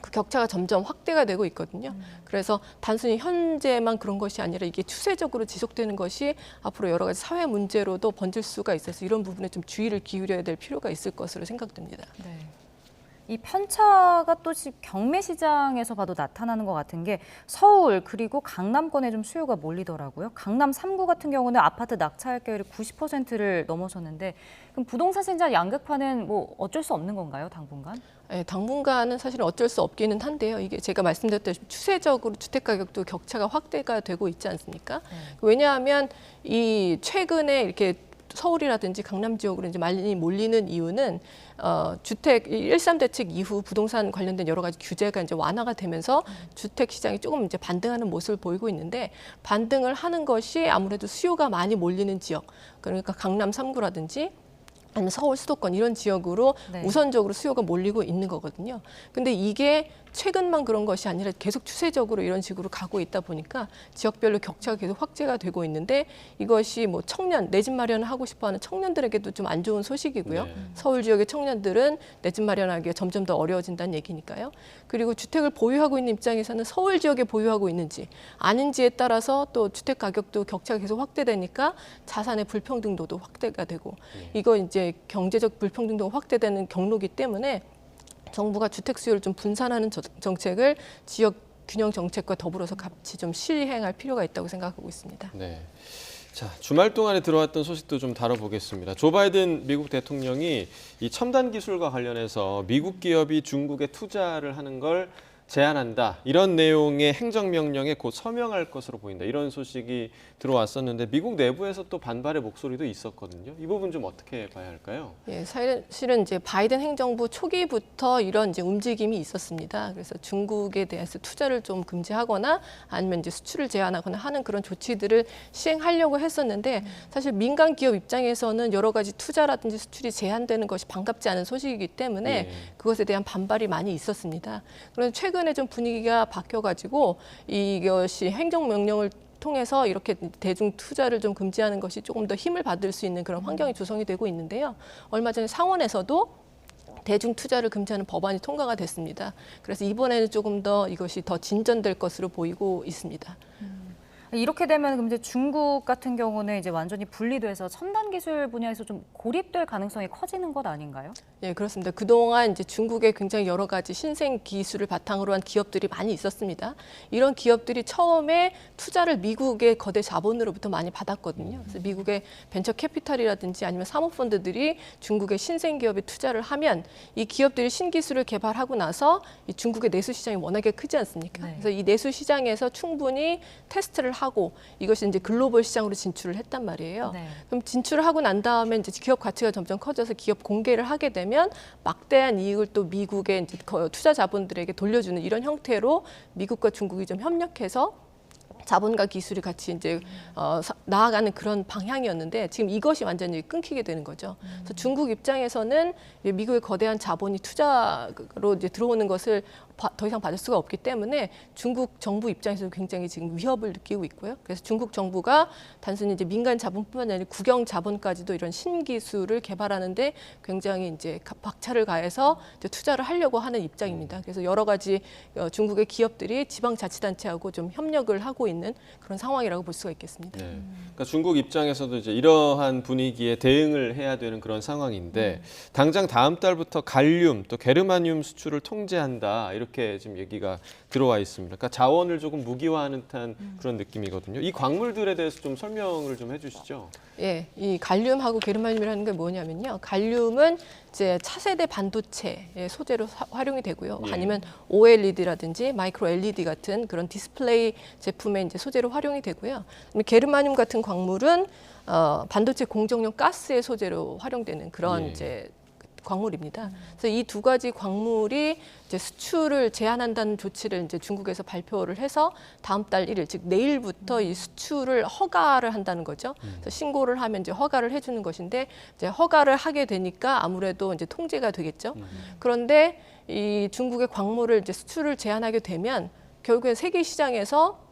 그 격차가 점점 확대가 되고 있거든요. 그래서 단순히 현재만 그런 것이 아니라 이게 추세적으로 지속되는 것이 앞으로 여러 가지 사회 문제로도 번질 수가 있어서 이런 부분에 좀 주의를 기울여야 될 필요가 있을 것으로 생각됩니다. 네. 이 편차가 또 지금 경매 시장에서 봐도 나타나는 것 같은 게 서울 그리고 강남권에 좀 수요가 몰리더라고요. 강남 3구 같은 경우는 아파트 낙찰 할결이 90%를 넘어섰는데 그럼 부동산 시장 양극화는 뭐 어쩔 수 없는 건가요, 당분간? 네, 당분간은 사실 어쩔 수 없기는 한데요. 이게 제가 말씀드렸듯이 추세적으로 주택 가격도 격차가 확대가 되고 있지 않습니까? 왜냐하면 이 최근에 이렇게 서울이라든지 강남 지역으로 이제 많이 몰리는 이유는 주택 1.3 대책 이후 부동산 관련된 여러 가지 규제가 이제 완화가 되면서 주택 시장이 조금 이제 반등하는 모습을 보이고 있는데 반등을 하는 것이 아무래도 수요가 많이 몰리는 지역, 그러니까 강남 3구라든지 아니면 서울 수도권 이런 지역으로 네. 우선적으로 수요가 몰리고 있는 거거든요. 근데 이게 최근만 그런 것이 아니라 계속 추세적으로 이런 식으로 가고 있다 보니까 지역별로 격차가 계속 확대가 되고 있는데 이것이 뭐 청년, 내 집 마련을 하고 싶어하는 청년들에게도 좀 안 좋은 소식이고요. 네. 서울 지역의 청년들은 내 집 마련하기가 점점 더 어려워진다는 얘기니까요. 그리고 주택을 보유하고 있는 입장에서는 서울 지역에 보유하고 있는지 아닌지에 따라서 또 주택 가격도 격차가 계속 확대되니까 자산의 불평등도도 확대가 되고 이거 이제 경제적 불평등도가 확대되는 경로이기 때문에 정부가 주택 수요를 좀 분산하는 정책을 지역 균형 정책과 더불어서 같이 좀 실행할 필요가 있다고 생각하고 있습니다. 네. 자, 주말 동안에 들어왔던 소식도 좀 다뤄보겠습니다. 조 바이든 미국 대통령이 이 첨단 기술과 관련해서 미국 기업이 중국에 투자를 하는 걸 제한한다. 이런 내용의 행정명령에 곧 서명할 것으로 보인다. 이런 소식이 들어왔었는데 미국 내부에서 또 반발의 목소리도 있었거든요. 이 부분 좀 어떻게 봐야 할까요? 예, 사실은 이제 바이든 행정부 초기부터 이런 이제 움직임이 있었습니다. 그래서 중국에 대해서 투자를 좀 금지하거나 아니면 이제 수출을 제한하거나 하는 그런 조치들을 시행하려고 했었는데 사실 민간 기업 입장에서는 여러 가지 투자라든지 수출이 제한되는 것이 반갑지 않은 소식이기 때문에 그것에 대한 반발이 많이 있었습니다. 그런데 최근에 좀 분위기가 바뀌어가지고 이것이 행정명령을 통해서 이렇게 대중 투자를 좀 금지하는 것이 조금 더 힘을 받을 수 있는 그런 환경이 조성이 되고 있는데요. 얼마 전에 상원에서도 대중 투자를 금지하는 법안이 통과가 됐습니다. 그래서 이번에는 조금 더 이것이 더 진전될 것으로 보이고 있습니다. 이렇게 되면 그럼 이제 중국 같은 경우는 이제 완전히 분리돼서 첨단 기술 분야에서 좀 고립될 가능성이 커지는 것 아닌가요? 네, 그렇습니다. 그동안 이제 중국에 굉장히 여러 가지 신생 기술을 바탕으로 한 기업들이 많이 있었습니다. 이런 기업들이 처음에 투자를 미국의 거대 자본으로부터 많이 받았거든요. 그래서 미국의 벤처 캐피탈이라든지 아니면 사모펀드들이 중국의 신생 기업에 투자를 하면 이 기업들이 신기술을 개발하고 나서 이 중국의 내수 시장이 워낙에 크지 않습니까? 그래서 이 내수 시장에서 충분히 테스트를 하고 이것이 이제 글로벌 시장으로 진출을 했단 말이에요. 그럼 진출을 하고 난 다음에 이제 기업 가치가 점점 커져서 기업 공개를 하게 되면 막대한 이익을 또 미국의 이제 투자 자본들에게 돌려주는 이런 형태로 미국과 중국이 좀 협력해서 자본과 기술이 같이 이제 나아가는 그런 방향이었는데 지금 이것이 완전히 끊기게 되는 거죠. 그래서 중국 입장에서는 미국의 거대한 자본이 투자로 이제 들어오는 것을 더 이상 받을 수가 없기 때문에 중국 정부 입장에서도 굉장히 지금 위협을 느끼고 있고요. 그래서 중국 정부가 단순히 이제 민간 자본뿐만 아니라 국영 자본까지도 이런 신기술을 개발하는데 굉장히 이제 박차를 가해서 이제 투자를 하려고 하는 입장입니다. 그래서 여러 가지 중국의 기업들이 지방자치단체하고 좀 협력을 하고 있는 그런 상황이라고 볼 수가 있겠습니다. 네. 그러니까 중국 입장에서도 이제 이러한 분위기에 대응을 해야 되는 그런 상황인데 당장 다음 달부터 갈륨 또 게르마늄 수출을 통제한다. 이렇게 지금 얘기가 들어와 있습니다. 그러니까 자원을 조금 무기화하는 듯한 그런 느낌이거든요. 이 광물들에 대해서 좀 설명을 좀 해주시죠. 예, 이 갈륨하고 게르마늄이라는 게 뭐냐면요. 갈륨은 이제 차세대 반도체 소재로 활용이 되고요. 아니면 OLED라든지 마이크로 LED 같은 그런 디스플레이 제품에 이제 소재로 활용이 되고요. 게르마늄 같은 광물은 반도체 공정용 가스의 소재로 활용되는 그런 이제 광물입니다. 그래서 이 두 가지 광물이 이제 수출을 제한한다는 조치를 이제 중국에서 발표를 해서 다음 달 1일, 즉 내일부터 이 수출을 허가를 한다는 거죠. 그래서 신고를 하면 이제 허가를 해주는 것인데 이제 허가를 하게 되니까 아무래도 이제 통제가 되겠죠. 그런데 이 중국의 광물을 이제 수출을 제한하게 되면 결국에 세계 시장에서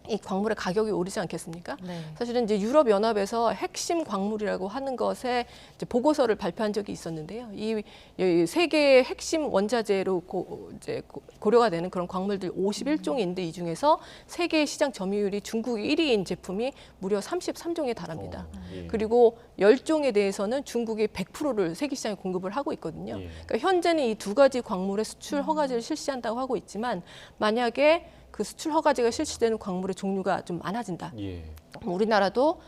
이 광물의 가격이 오르지 않겠습니까? 사실은 이제 유럽 연합에서 핵심 광물이라고 하는 것에 이제 보고서를 발표한 적이 있었는데요. 이 세계의 핵심 원자재로 고려가 되는 그런 광물들 51종인데 이 중에서 세계 시장 점유율이 중국이 1위인 제품이 무려 33종에 달합니다. 그리고 10종에 대해서는 중국이 100%를 세계 시장에 공급을 하고 있거든요. 그러니까 현재는 이 두 가지 광물의 수출 허가제를 실시한다고 하고 있지만 만약에 그 수출 허가제가 실시되는 광물의 종류가 좀 많아진다. 우리나라도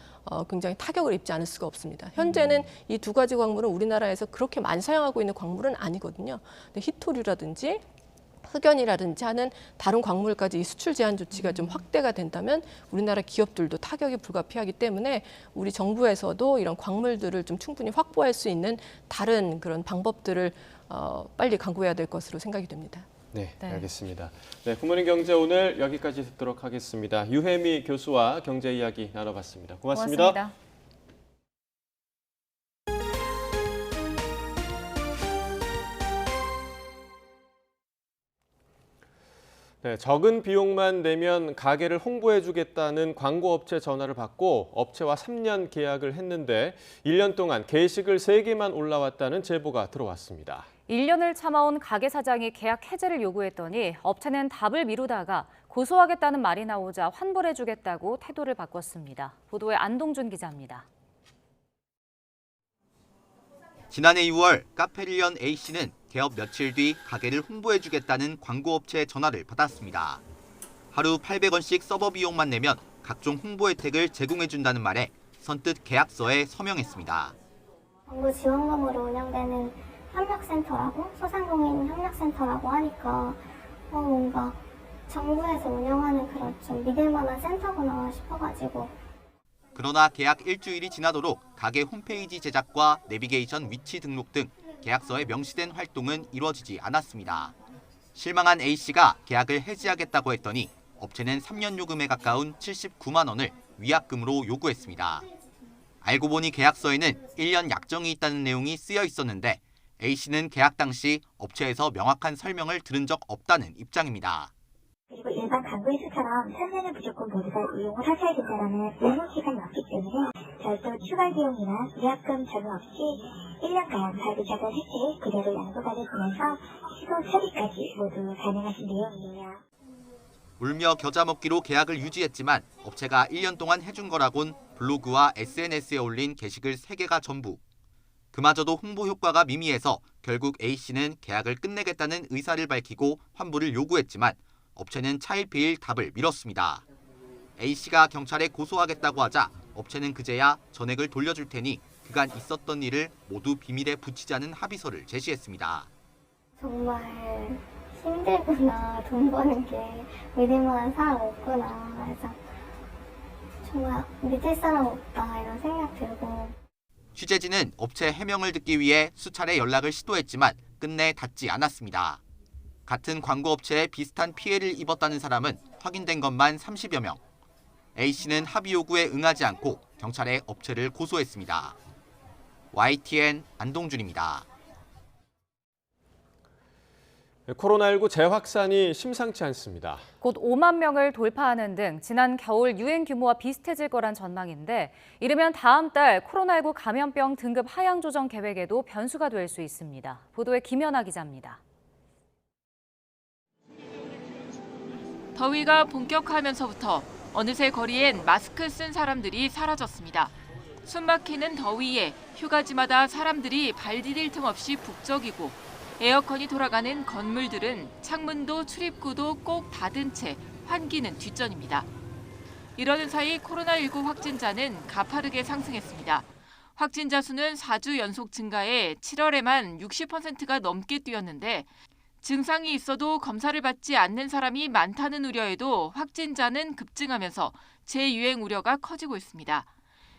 굉장히 타격을 입지 않을 수가 없습니다. 현재는 이 두 가지 광물은 우리나라에서 그렇게 많이 사용하고 있는 광물은 아니거든요. 근데 히토류라든지 흑연이라든지 하는 다른 광물까지 이 수출 제한 조치가 좀 확대가 된다면 우리나라 기업들도 타격이 불가피하기 때문에 우리 정부에서도 이런 광물들을 좀 충분히 확보할 수 있는 다른 그런 방법들을 빨리 강구해야 될 것으로 생각이 됩니다. 네, 알겠습니다. 네, 굿모닝 경제 오늘 여기까지 듣도록 하겠습니다. 유혜미 교수와 경제 이야기 나눠봤습니다. 고맙습니다. 네, 적은 비용만 내면 가게를 홍보해주겠다는 광고업체 전화를 받고 업체와 3년 계약을 했는데 1년 동안 게시글 3개만 올라왔다는 제보가 들어왔습니다. 1년을 참아온 가게 사장이 계약 해지를 요구했더니 업체는 답을 미루다가 고소하겠다는 말이 나오자 환불해주겠다고 태도를 바꿨습니다. 보도에 안동준 기자입니다. 지난해 2월 카페릴리언 A씨는 개업 며칠 뒤 가게를 홍보해주겠다는 광고업체의 전화를 받았습니다. 하루 800원씩 서버 비용만 내면 각종 홍보 혜택을 제공해준다는 말에 선뜻 계약서에 서명했습니다. 정부 지원금으로 운영되는 협력센터라고 소상공인 협력센터라고 하니까 뭔가 정부에서 운영하는 그런 좀 믿을 만한 센터구나 싶어가지고. 그러나 계약 일주일이 지나도록 가게 홈페이지 제작과 내비게이션 위치 등록 등 계약서에 명시된 활동은 이루어지지 않았습니다. 실망한 A씨가 계약을 해지하겠다고 했더니 업체는 3년 요금에 가까운 79만 원을 위약금으로 요구했습니다. 알고 보니 계약서에는 1년 약정이 있다는 내용이 쓰여 있었는데 A씨는 계약 당시 업체에서 명확한 설명을 들은 적 없다는 입장입니다. 그리고 일반 광고회사처럼 3년을 무조건 모두가 이용을 하셔야 된다는 의무기간이 없기 때문에 별도 추가 비용이나 위약금 적용 없이 1년간 발기자금 해지 그대로 양도받을 보면서 시공 처리까지 모두 가능하신 내용이에요. 울며 겨자 먹기로 계약을 유지했지만 업체가 1년 동안 해준 거라곤 블로그와 SNS에 올린 게시글 3개가 전부. 그마저도 홍보 효과가 미미해서 결국 A씨는 계약을 끝내겠다는 의사를 밝히고 환불을 요구했지만 업체는 차일피일 답을 미뤘습니다. A씨가 경찰에 고소하겠다고 하자 업체는 그제야 전액을 돌려줄 테니 그간 있었던 일을 모두 비밀에 붙이자는 합의서를 제시했습니다. 정말 힘들구나, 돈 버는 게 믿을 만한 사람 없구나. 그래서 정말 믿을 사람 없다 이런 생각 들고. 취재진은 업체 해명을 듣기 위해 수차례 연락을 시도했지만 끝내 닿지 않았습니다. 같은 광고업체에 비슷한 피해를 입었다는 사람은 확인된 것만 30여 명. A씨는 합의 요구에 응하지 않고 경찰에 업체를 고소했습니다. YTN 안동준입니다. 코로나19 재확산이 심상치 않습니다. 곧 5만 명을 돌파하는 등 지난 겨울 유행 규모와 비슷해질 거란 전망인데 이르면 다음 달 코로나19 감염병 등급 하향 조정 계획에도 변수가 될 수 있습니다. 보도에 김연아 기자입니다. 더위가 본격화하면서부터 어느새 거리엔 마스크 쓴 사람들이 사라졌습니다. 숨막히는 더위에 휴가지마다 사람들이 발 디딜 틈 없이 북적이고 에어컨이 돌아가는 건물들은 창문도 출입구도 꼭 닫은 채 환기는 뒷전입니다. 이러는 사이 코로나19 확진자는 가파르게 상승했습니다. 확진자 수는 4주 연속 증가해 7월에만 60%가 넘게 뛰었는데 증상이 있어도 검사를 받지 않는 사람이 많다는 우려에도 확진자는 급증하면서 재유행 우려가 커지고 있습니다.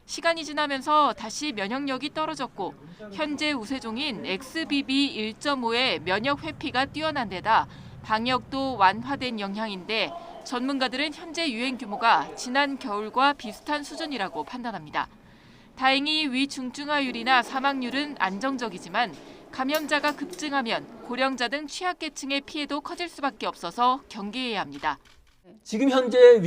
시간이 지나면서 다시 면역력이 떨어졌고 현재 우세종인 XBB 1.5의 면역 회피가 뛰어난 데다 방역도 완화된 영향인데 전문가들은 현재 유행 규모가 지난 겨울과 비슷한 수준이라고 판단합니다. 다행히 위중증화율이나 사망률은 안정적이지만 감염자가 급증하면 고령자 등 취약계층의 피해도 커질 수밖에 없어서 경계해야 합니다. 지금 현재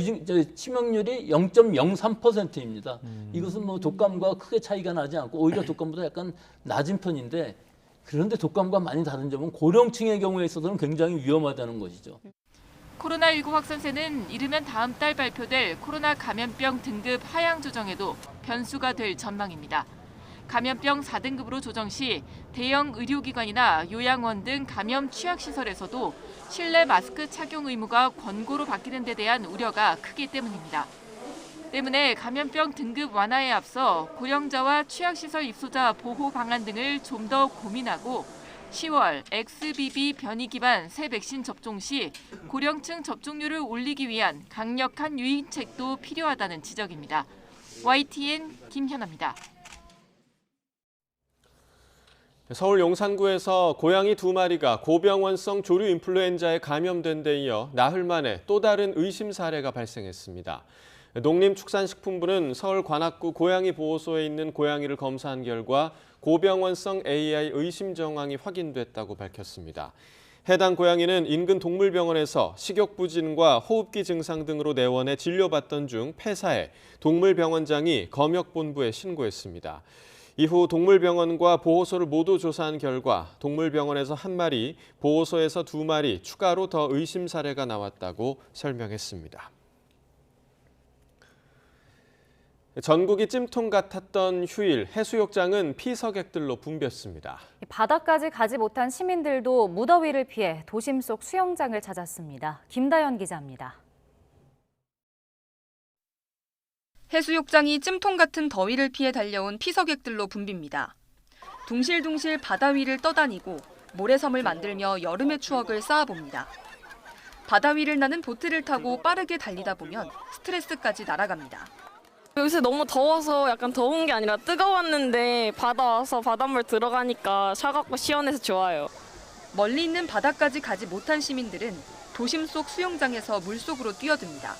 치명률이 0.03%입니다. 이것은 독감과 크게 차이가 나지 않고 오히려 독감보다 약간 낮은 편인데 그런데 독감과 많이 다른 점은 고령층의 경우에 있어서는 굉장히 위험하다는 것이죠. 코로나19 확산세는 이르면 다음 달 발표될 코로나 감염병 등급 하향 조정에도 변수가 될 전망입니다. 감염병 4등급으로 조정 시 대형 의료기관이나 요양원 등 감염 취약시설에서도 실내 마스크 착용 의무가 권고로 바뀌는 데 대한 우려가 크기 때문입니다. 때문에 감염병 등급 완화에 앞서 고령자와 취약시설 입소자 보호 방안 등을 좀 더 고민하고 10월 XBB 변이 기반 새 백신 접종 시 고령층 접종률을 올리기 위한 강력한 유인책도 필요하다는 지적입니다. YTN 김현아입니다. 서울 용산구에서 고양이 2마리가 고병원성 조류 인플루엔자에 감염된 데 이어 나흘 만에 또 다른 의심 사례가 발생했습니다. 농림축산식품부는 서울 관악구 고양이 보호소에 있는 고양이를 검사한 결과 고병원성 AI 의심 정황이 확인됐다고 밝혔습니다. 해당 고양이는 인근 동물병원에서 식욕부진과 호흡기 증상 등으로 내원해 진료받던 중 폐사해 동물병원장이 검역본부에 신고했습니다. 이후 동물병원과 보호소를 모두 조사한 결과 동물병원에서 1마리, 보호소에서 2마리 추가로 더 의심 사례가 나왔다고 설명했습니다. 전국이 찜통 같았던 휴일, 해수욕장은 피서객들로 붐볐습니다. 바다까지 가지 못한 시민들도 무더위를 피해 도심 속 수영장을 찾았습니다. 김다연 기자입니다. 해수욕장이 찜통 같은 더위를 피해 달려온 피서객들로 붐빕니다. 둥실둥실 바다 위를 떠다니고 모래섬을 만들며 여름의 추억을 쌓아봅니다. 바다 위를 나는 보트를 타고 빠르게 달리다 보면 스트레스까지 날아갑니다. 요새 너무 더워서 약간 더운 게 아니라 뜨거웠는데 바다 와서 바닷물 들어가니까 차갑고 시원해서 좋아요. 멀리 있는 바다까지 가지 못한 시민들은 도심 속 수영장에서 물속으로 뛰어듭니다.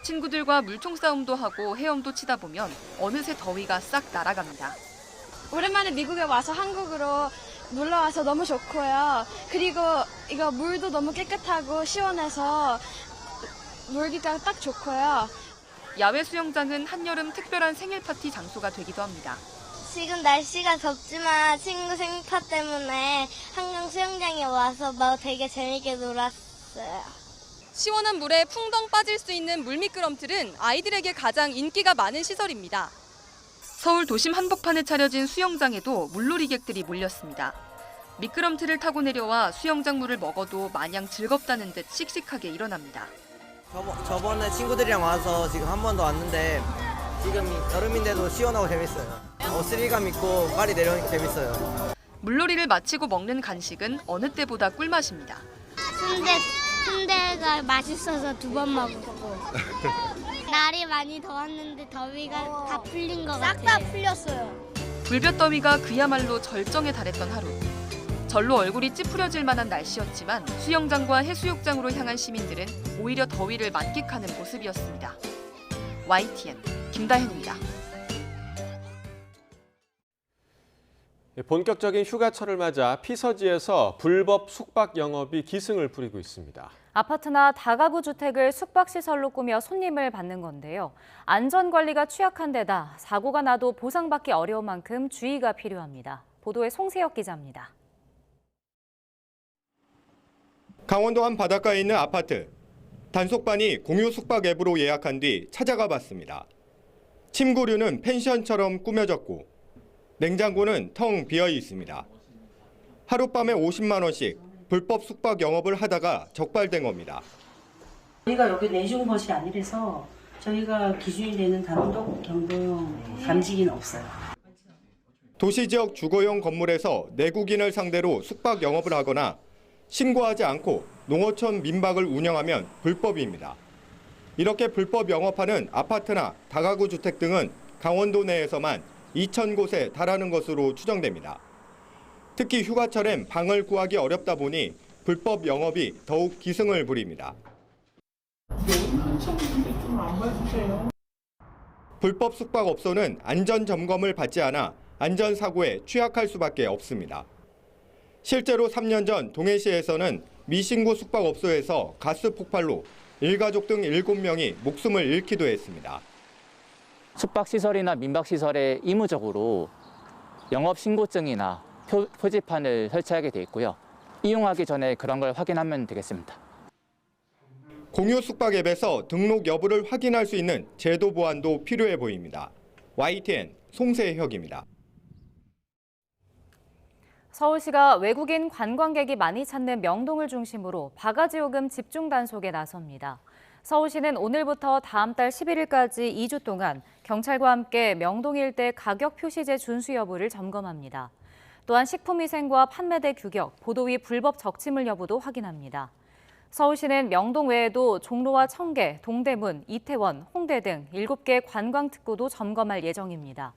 친구들과 물총 싸움도 하고 헤엄도 치다 보면 어느새 더위가 싹 날아갑니다. 오랜만에 미국에 와서 한국으로 놀러 와서 너무 좋고요. 그리고 이거 물도 너무 깨끗하고 시원해서 놀기가 딱 좋고요. 야외 수영장은 한여름 특별한 생일 파티 장소가 되기도 합니다. 지금 날씨가 덥지만 친구 생파 때문에 한강 수영장에 와서 되게 재밌게 놀았어요. 시원한 물에 풍덩 빠질 수 있는 물미끄럼틀은 아이들에게 가장 인기가 많은 시설입니다. 서울 도심 한복판에 차려진 수영장에도 물놀이객들이 몰렸습니다. 미끄럼틀을 타고 내려와 수영장 물을 먹어도 마냥 즐겁다는 듯 씩씩하게 일어납니다. 저번에 친구들이랑 와서 지금 한 번 더 왔는데 지금 여름인데도 시원하고 재밌어요. 스릴감 있고 빨리 내려오니까 재밌어요. 물놀이를 마치고 먹는 간식은 어느 때보다 꿀맛입니다. 순대가 맛있어서 2번 먹었고 날이 많이 더웠는데 더위가 다 풀린 것 같아요. 싹 다 풀렸어요. 불볕더위가 그야말로 절정에 달했던 하루. 절로 얼굴이 찌푸려질 만한 날씨였지만 수영장과 해수욕장으로 향한 시민들은 오히려 더위를 만끽하는 모습이었습니다. YTN 김다현입니다. 본격적인 휴가철을 맞아 피서지에서 불법 숙박 영업이 기승을 부리고 있습니다. 아파트나 다가구 주택을 숙박시설로 꾸며 손님을 받는 건데요. 안전관리가 취약한 데다 사고가 나도 보상받기 어려운 만큼 주의가 필요합니다. 보도에 송세혁 기자입니다. 강원도 한 바닷가에 있는 아파트. 단속반이 공유 숙박 앱으로 예약한 뒤 찾아가 봤습니다. 침구류는 펜션처럼 꾸며졌고 냉장고는 텅 비어 있습니다. 하룻밤에 50만 원씩 불법 숙박 영업을 하다가 적발된 겁니다. 저희가 여기 내준 것이 아니라서 저희가 기준이 되는 단독 경보 감지기는 없어요. 도시 지역 주거용 건물에서 내국인을 상대로 숙박 영업을 하거나 신고하지 않고 농어촌 민박을 운영하면 불법입니다. 이렇게 불법 영업하는 아파트나 다가구 주택 등은 강원도 내에서만 2,000곳에 달하는 것으로 추정됩니다. 특히 휴가철엔 방을 구하기 어렵다 보니 불법 영업이 더욱 기승을 부립니다. 불법 숙박업소는 안전점검을 받지 않아 안전사고에 취약할 수밖에 없습니다. 실제로 3년 전 동해시에서는 미신고 숙박업소에서 가스 폭발로 일가족 등 7명이 목숨을 잃기도 했습니다. 숙박시설이나 민박시설에 의무적으로 영업신고증이나 표지판을 설치하게 돼 있고요. 이용하기 전에 그런 걸 확인하면 되겠습니다. 공유 숙박 앱에서 등록 여부를 확인할 수 있는 제도 보완도 필요해 보입니다. YTN 송세혁입니다. 서울시가 외국인 관광객이 많이 찾는 명동을 중심으로 바가지 요금 집중 단속에 나섭니다. 서울시는 오늘부터 다음 달 11일까지 2주 동안 경찰과 함께 명동 일대 가격 표시제 준수 여부를 점검합니다. 또한 식품위생과 판매대 규격, 보도위 불법 적치물 여부도 확인합니다. 서울시는 명동 외에도 종로와 청계, 동대문, 이태원, 홍대 등 7개 관광특구도 점검할 예정입니다.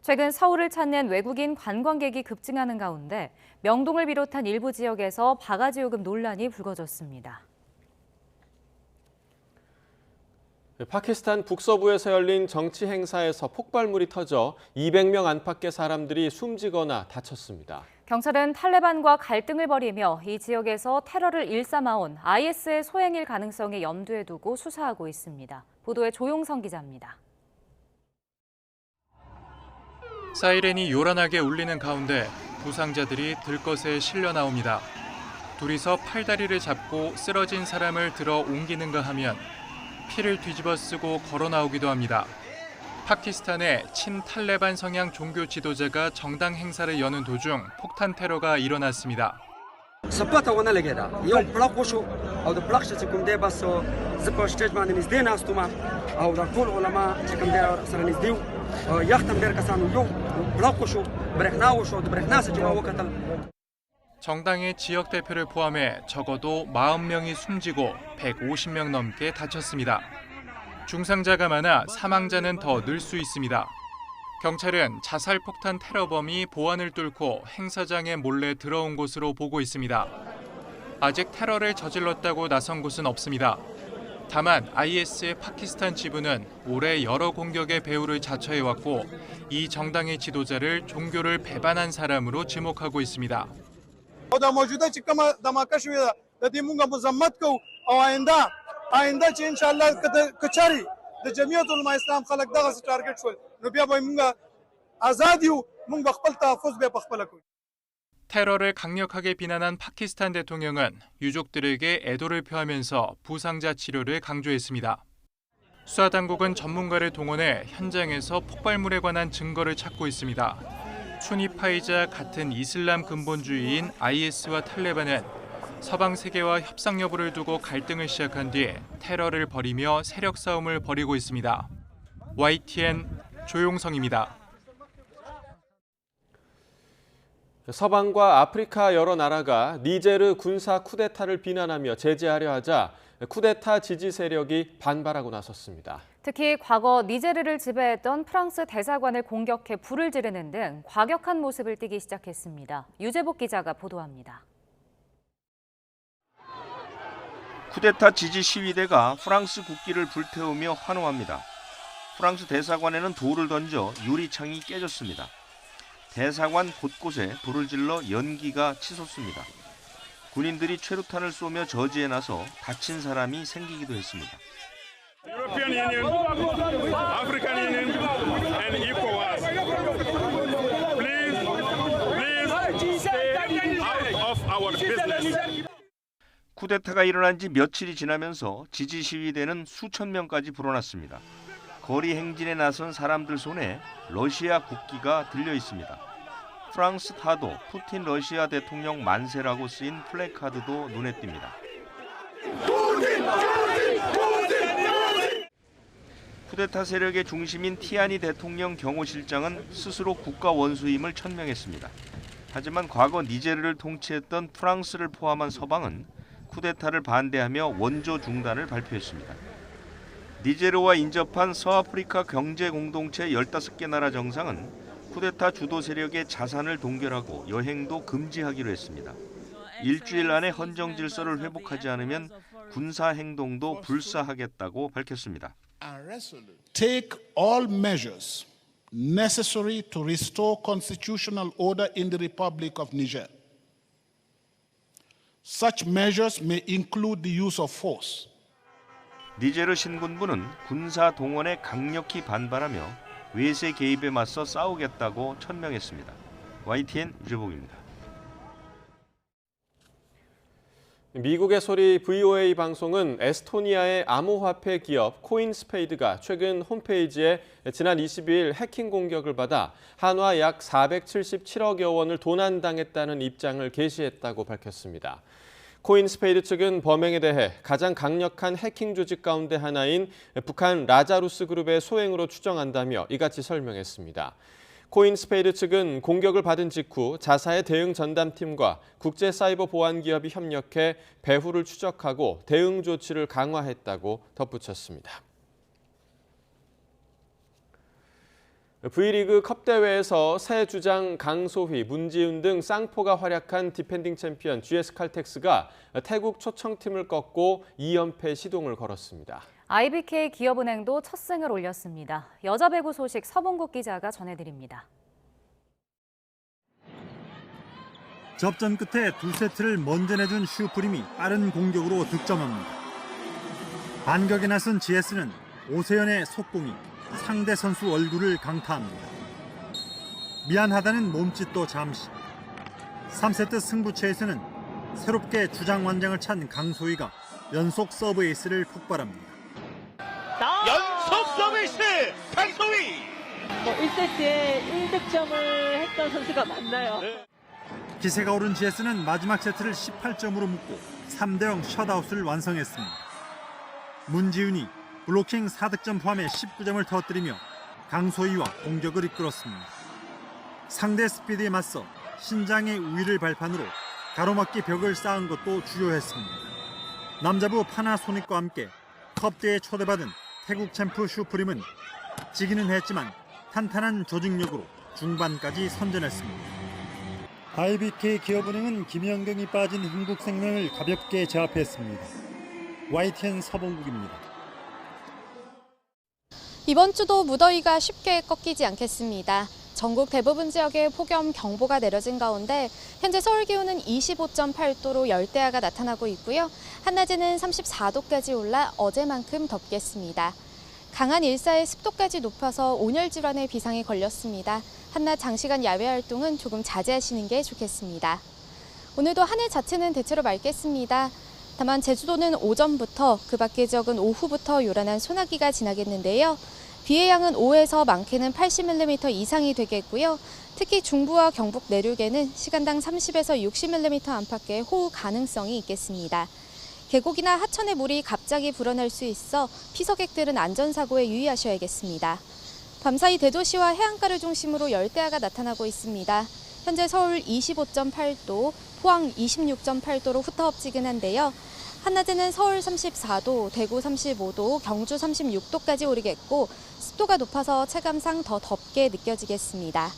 최근 서울을 찾는 외국인 관광객이 급증하는 가운데 명동을 비롯한 일부 지역에서 바가지 요금 논란이 불거졌습니다. 파키스탄 북서부에서 열린 정치 행사에서 폭발물이 터져 200명 안팎의 사람들이 숨지거나 다쳤습니다. 경찰은 탈레반과 갈등을 벌이며 이 지역에서 테러를 일삼아온 IS의 소행일 가능성을 염두에 두고 수사하고 있습니다. 보도에 조용성 기자입니다. 사이렌이 요란하게 울리는 가운데 부상자들이 들것에 실려 나옵니다. 둘이서 팔다리를 잡고 쓰러진 사람을 들어 옮기는가 하면 피를 뒤집어 쓰고 걸어 나오기도 합니다. 파키스탄의 친탈레반 성향 종교 지도자가 정당 행사를 여는 도중 폭탄 테러가 일어났습니다. 정당의 지역 대표를 포함해 적어도 40명이 숨지고 150명 넘게 다쳤습니다. 중상자가 많아 사망자는 더 늘 수 있습니다. 경찰은 자살폭탄 테러범이 보안을 뚫고 행사장에 몰래 들어온 것으로 보고 있습니다. 아직 테러를 저질렀다고 나선 곳은 없습니다. 다만 IS의 파키스탄 지부는 올해 여러 공격의 배후를 자처해왔고 이 정당의 지도자를 종교를 배반한 사람으로 지목하고 있습니다. آینده چې ان شاء الله کچاري د جمعیت علماء اسلام خلک دغه ټارګټ شول نو بیا به موږ آزاد یو موږ خپل تحفظ به خپل کوو. 테러를 강력하게 비난한 파키스탄 대통령은 유족들에게 애도를 표하면서 부상자 치료를 강조했습니다. 수사 당국은 전문가를 동원해 현장에서 폭발물에 관한 증거를 찾고 있습니다. 수니파이자 같은 이슬람 근본주의인 IS와 탈레반은 서방 세계와 협상 여부를 두고 갈등을 시작한 뒤 테러를 벌이며 세력 싸움을 벌이고 있습니다. YTN 조용성입니다. 서방과 아프리카 여러 나라가 니제르 군사 쿠데타를 비난하며 제재하려 하자 쿠데타 지지 세력이 반발하고 나섰습니다. 특히 과거 니제르를 지배했던 프랑스 대사관을 공격해 불을 지르는 등 과격한 모습을 띠기 시작했습니다. 유재복 기자가 보도합니다. 쿠데타 지지 시위대가 프랑스 국기를 불태우며 환호합니다. 프랑스 대사관에는 돌을 던져 유리창이 깨졌습니다. 대사관 곳곳에 불을 질러 연기가 치솟습니다. 군인들이 최루탄을 쏘며 저지에 나서 다친 사람이 생기기도 했습니다. European Union, African Union, and ECOWAS. Please stay out of our business. 쿠데타가 일어난 지 며칠이 지나면서 지지 시위대는 수천 명까지 불어났습니다. 거리 행진에 나선 사람들 손에 러시아 국기가 들려 있습니다. 프랑스 타도 푸틴 러시아 대통령 만세라고 쓰인 플래카드도 눈에 띕니다. 쿠데타 세력의 중심인 티아니 대통령 경호실장은 스스로 국가 원수임을 천명했습니다. 하지만 과거 니제르를 통치했던 프랑스를 포함한 서방은 쿠데타를 반대하며 원조 중단을 발표했습니다. 니제르와 인접한 서아프리카 경제공동체 15개 나라 정상은 쿠데타 주도 세력의 자산을 동결하고 여행도 금지하기로 했습니다. 일주일 안에 헌정 질서를 회복하지 않으면 군사 행동도 불사하겠다고 밝혔습니다. Take all measures necessary to restore constitutional order in the Republic of Niger. Such measures may include the use of force. 니제르 신군부는 군사 동원에 강력히 반발하며 외세 개입에 맞서 싸우겠다고 천명했습니다. YTN 유재복입니다. 미국의 소리 VOA 방송은 에스토니아의 암호화폐 기업 코인스페이드가 최근 홈페이지에 지난 22일 해킹 공격을 받아 한화 약 477억여 원을 도난당했다는 입장을 게시했다고 밝혔습니다. 코인스페이드 측은 범행에 대해 가장 강력한 해킹 조직 가운데 하나인 북한 라자루스 그룹의 소행으로 추정한다며 이같이 설명했습니다. 코인스페이드 측은 공격을 받은 직후 자사의 대응 전담팀과 국제사이버보안기업이 협력해 배후를 추적하고 대응 조치를 강화했다고 덧붙였습니다. V리그 컵대회에서 새 주장 강소휘, 문지훈 등 쌍포가 활약한 디펜딩 챔피언 GS칼텍스가 태국 초청팀을 꺾고 2연패 시동을 걸었습니다. IBK 기업은행도 첫 승을 올렸습니다. 여자 배구 소식 서봉국 기자가 전해드립니다. 접전 끝에 2세트를 먼저 내준 슈프림이 빠른 공격으로 득점합니다. 반격에 나선 GS는 오세연의 속공이 상대 선수 얼굴을 강타합니다. 미안하다는 몸짓도 잠시. 3세트 승부처에서는 새롭게 주장완장을 찬 강소희가 연속 서브 에이스를 폭발합니다. 연속 서비스 강소희. 1세트에 1득점을 했던 선수가 맞나요? 기세가 오른 GS는 마지막 세트를 18점으로 묶고 3대0 셧아웃을 완성했습니다. 문지훈이 블로킹 4득점 포함해 19점을 터뜨리며 강소희와 공격을 이끌었습니다. 상대 스피드에 맞서 신장의 우위를 발판으로 가로막기 벽을 쌓은 것도 주요했습니다. 남자부 파나소닉과 함께 컵대에 초대받은 태국 챔프 슈프림은 지기는 했지만 탄탄한 조직력으로 중반까지 선전했습니다. IBK 기업은행은 김연경이 빠진 흥국생명을 가볍게 제압했습니다. YTN 서봉국입니다. 이번 주도 무더위가 쉽게 꺾이지 않겠습니다. 전국 대부분 지역에 폭염 경보가 내려진 가운데 현재 서울 기온은 25.8도로 열대야가 나타나고 있고요. 한낮에는 34도까지 올라 어제만큼 덥겠습니다. 강한 일사의 습도까지 높아서 온열 질환의 비상이 걸렸습니다. 한낮 장시간 야외 활동은 조금 자제하시는 게 좋겠습니다. 오늘도 하늘 자체는 대체로 맑겠습니다. 다만 제주도는 오전부터 그 밖의 지역은 오후부터 요란한 소나기가 지나겠는데요. 비의 양은 5에서 많게는 80mm 이상이 되겠고요. 특히 중부와 경북 내륙에는 시간당 30에서 60mm 안팎의 호우 가능성이 있겠습니다. 계곡이나 하천의 물이 갑자기 불어날 수 있어 피서객들은 안전사고에 유의하셔야겠습니다. 밤사이 대도시와 해안가를 중심으로 열대야가 나타나고 있습니다. 현재 서울 25.8도, 포항 26.8도로 후텁지근한데요. 한낮에는 서울 34도, 대구 35도, 경주 36도까지 오르겠고 습도가 높아서 체감상 더 덥게 느껴지겠습니다.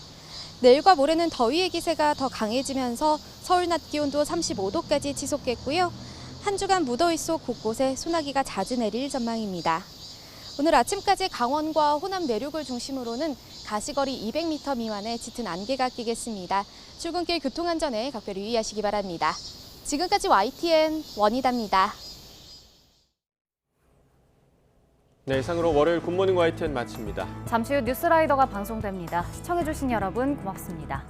내일과 모레는 더위의 기세가 더 강해지면서 서울 낮 기온도 35도까지 치솟겠고요. 한 주간 무더위 속 곳곳에 소나기가 자주 내릴 전망입니다. 오늘 아침까지 강원과 호남 내륙을 중심으로는 가시거리 200m 미만의 짙은 안개가 끼겠습니다. 출근길 교통안전에 각별히 유의하시기 바랍니다. 지금까지 YTN 원희다입니다. 네, 이상으로 월요일 굿모닝 YTN 마칩니다. 잠시 후 뉴스라이더가 방송됩니다. 시청해주신 여러분 고맙습니다.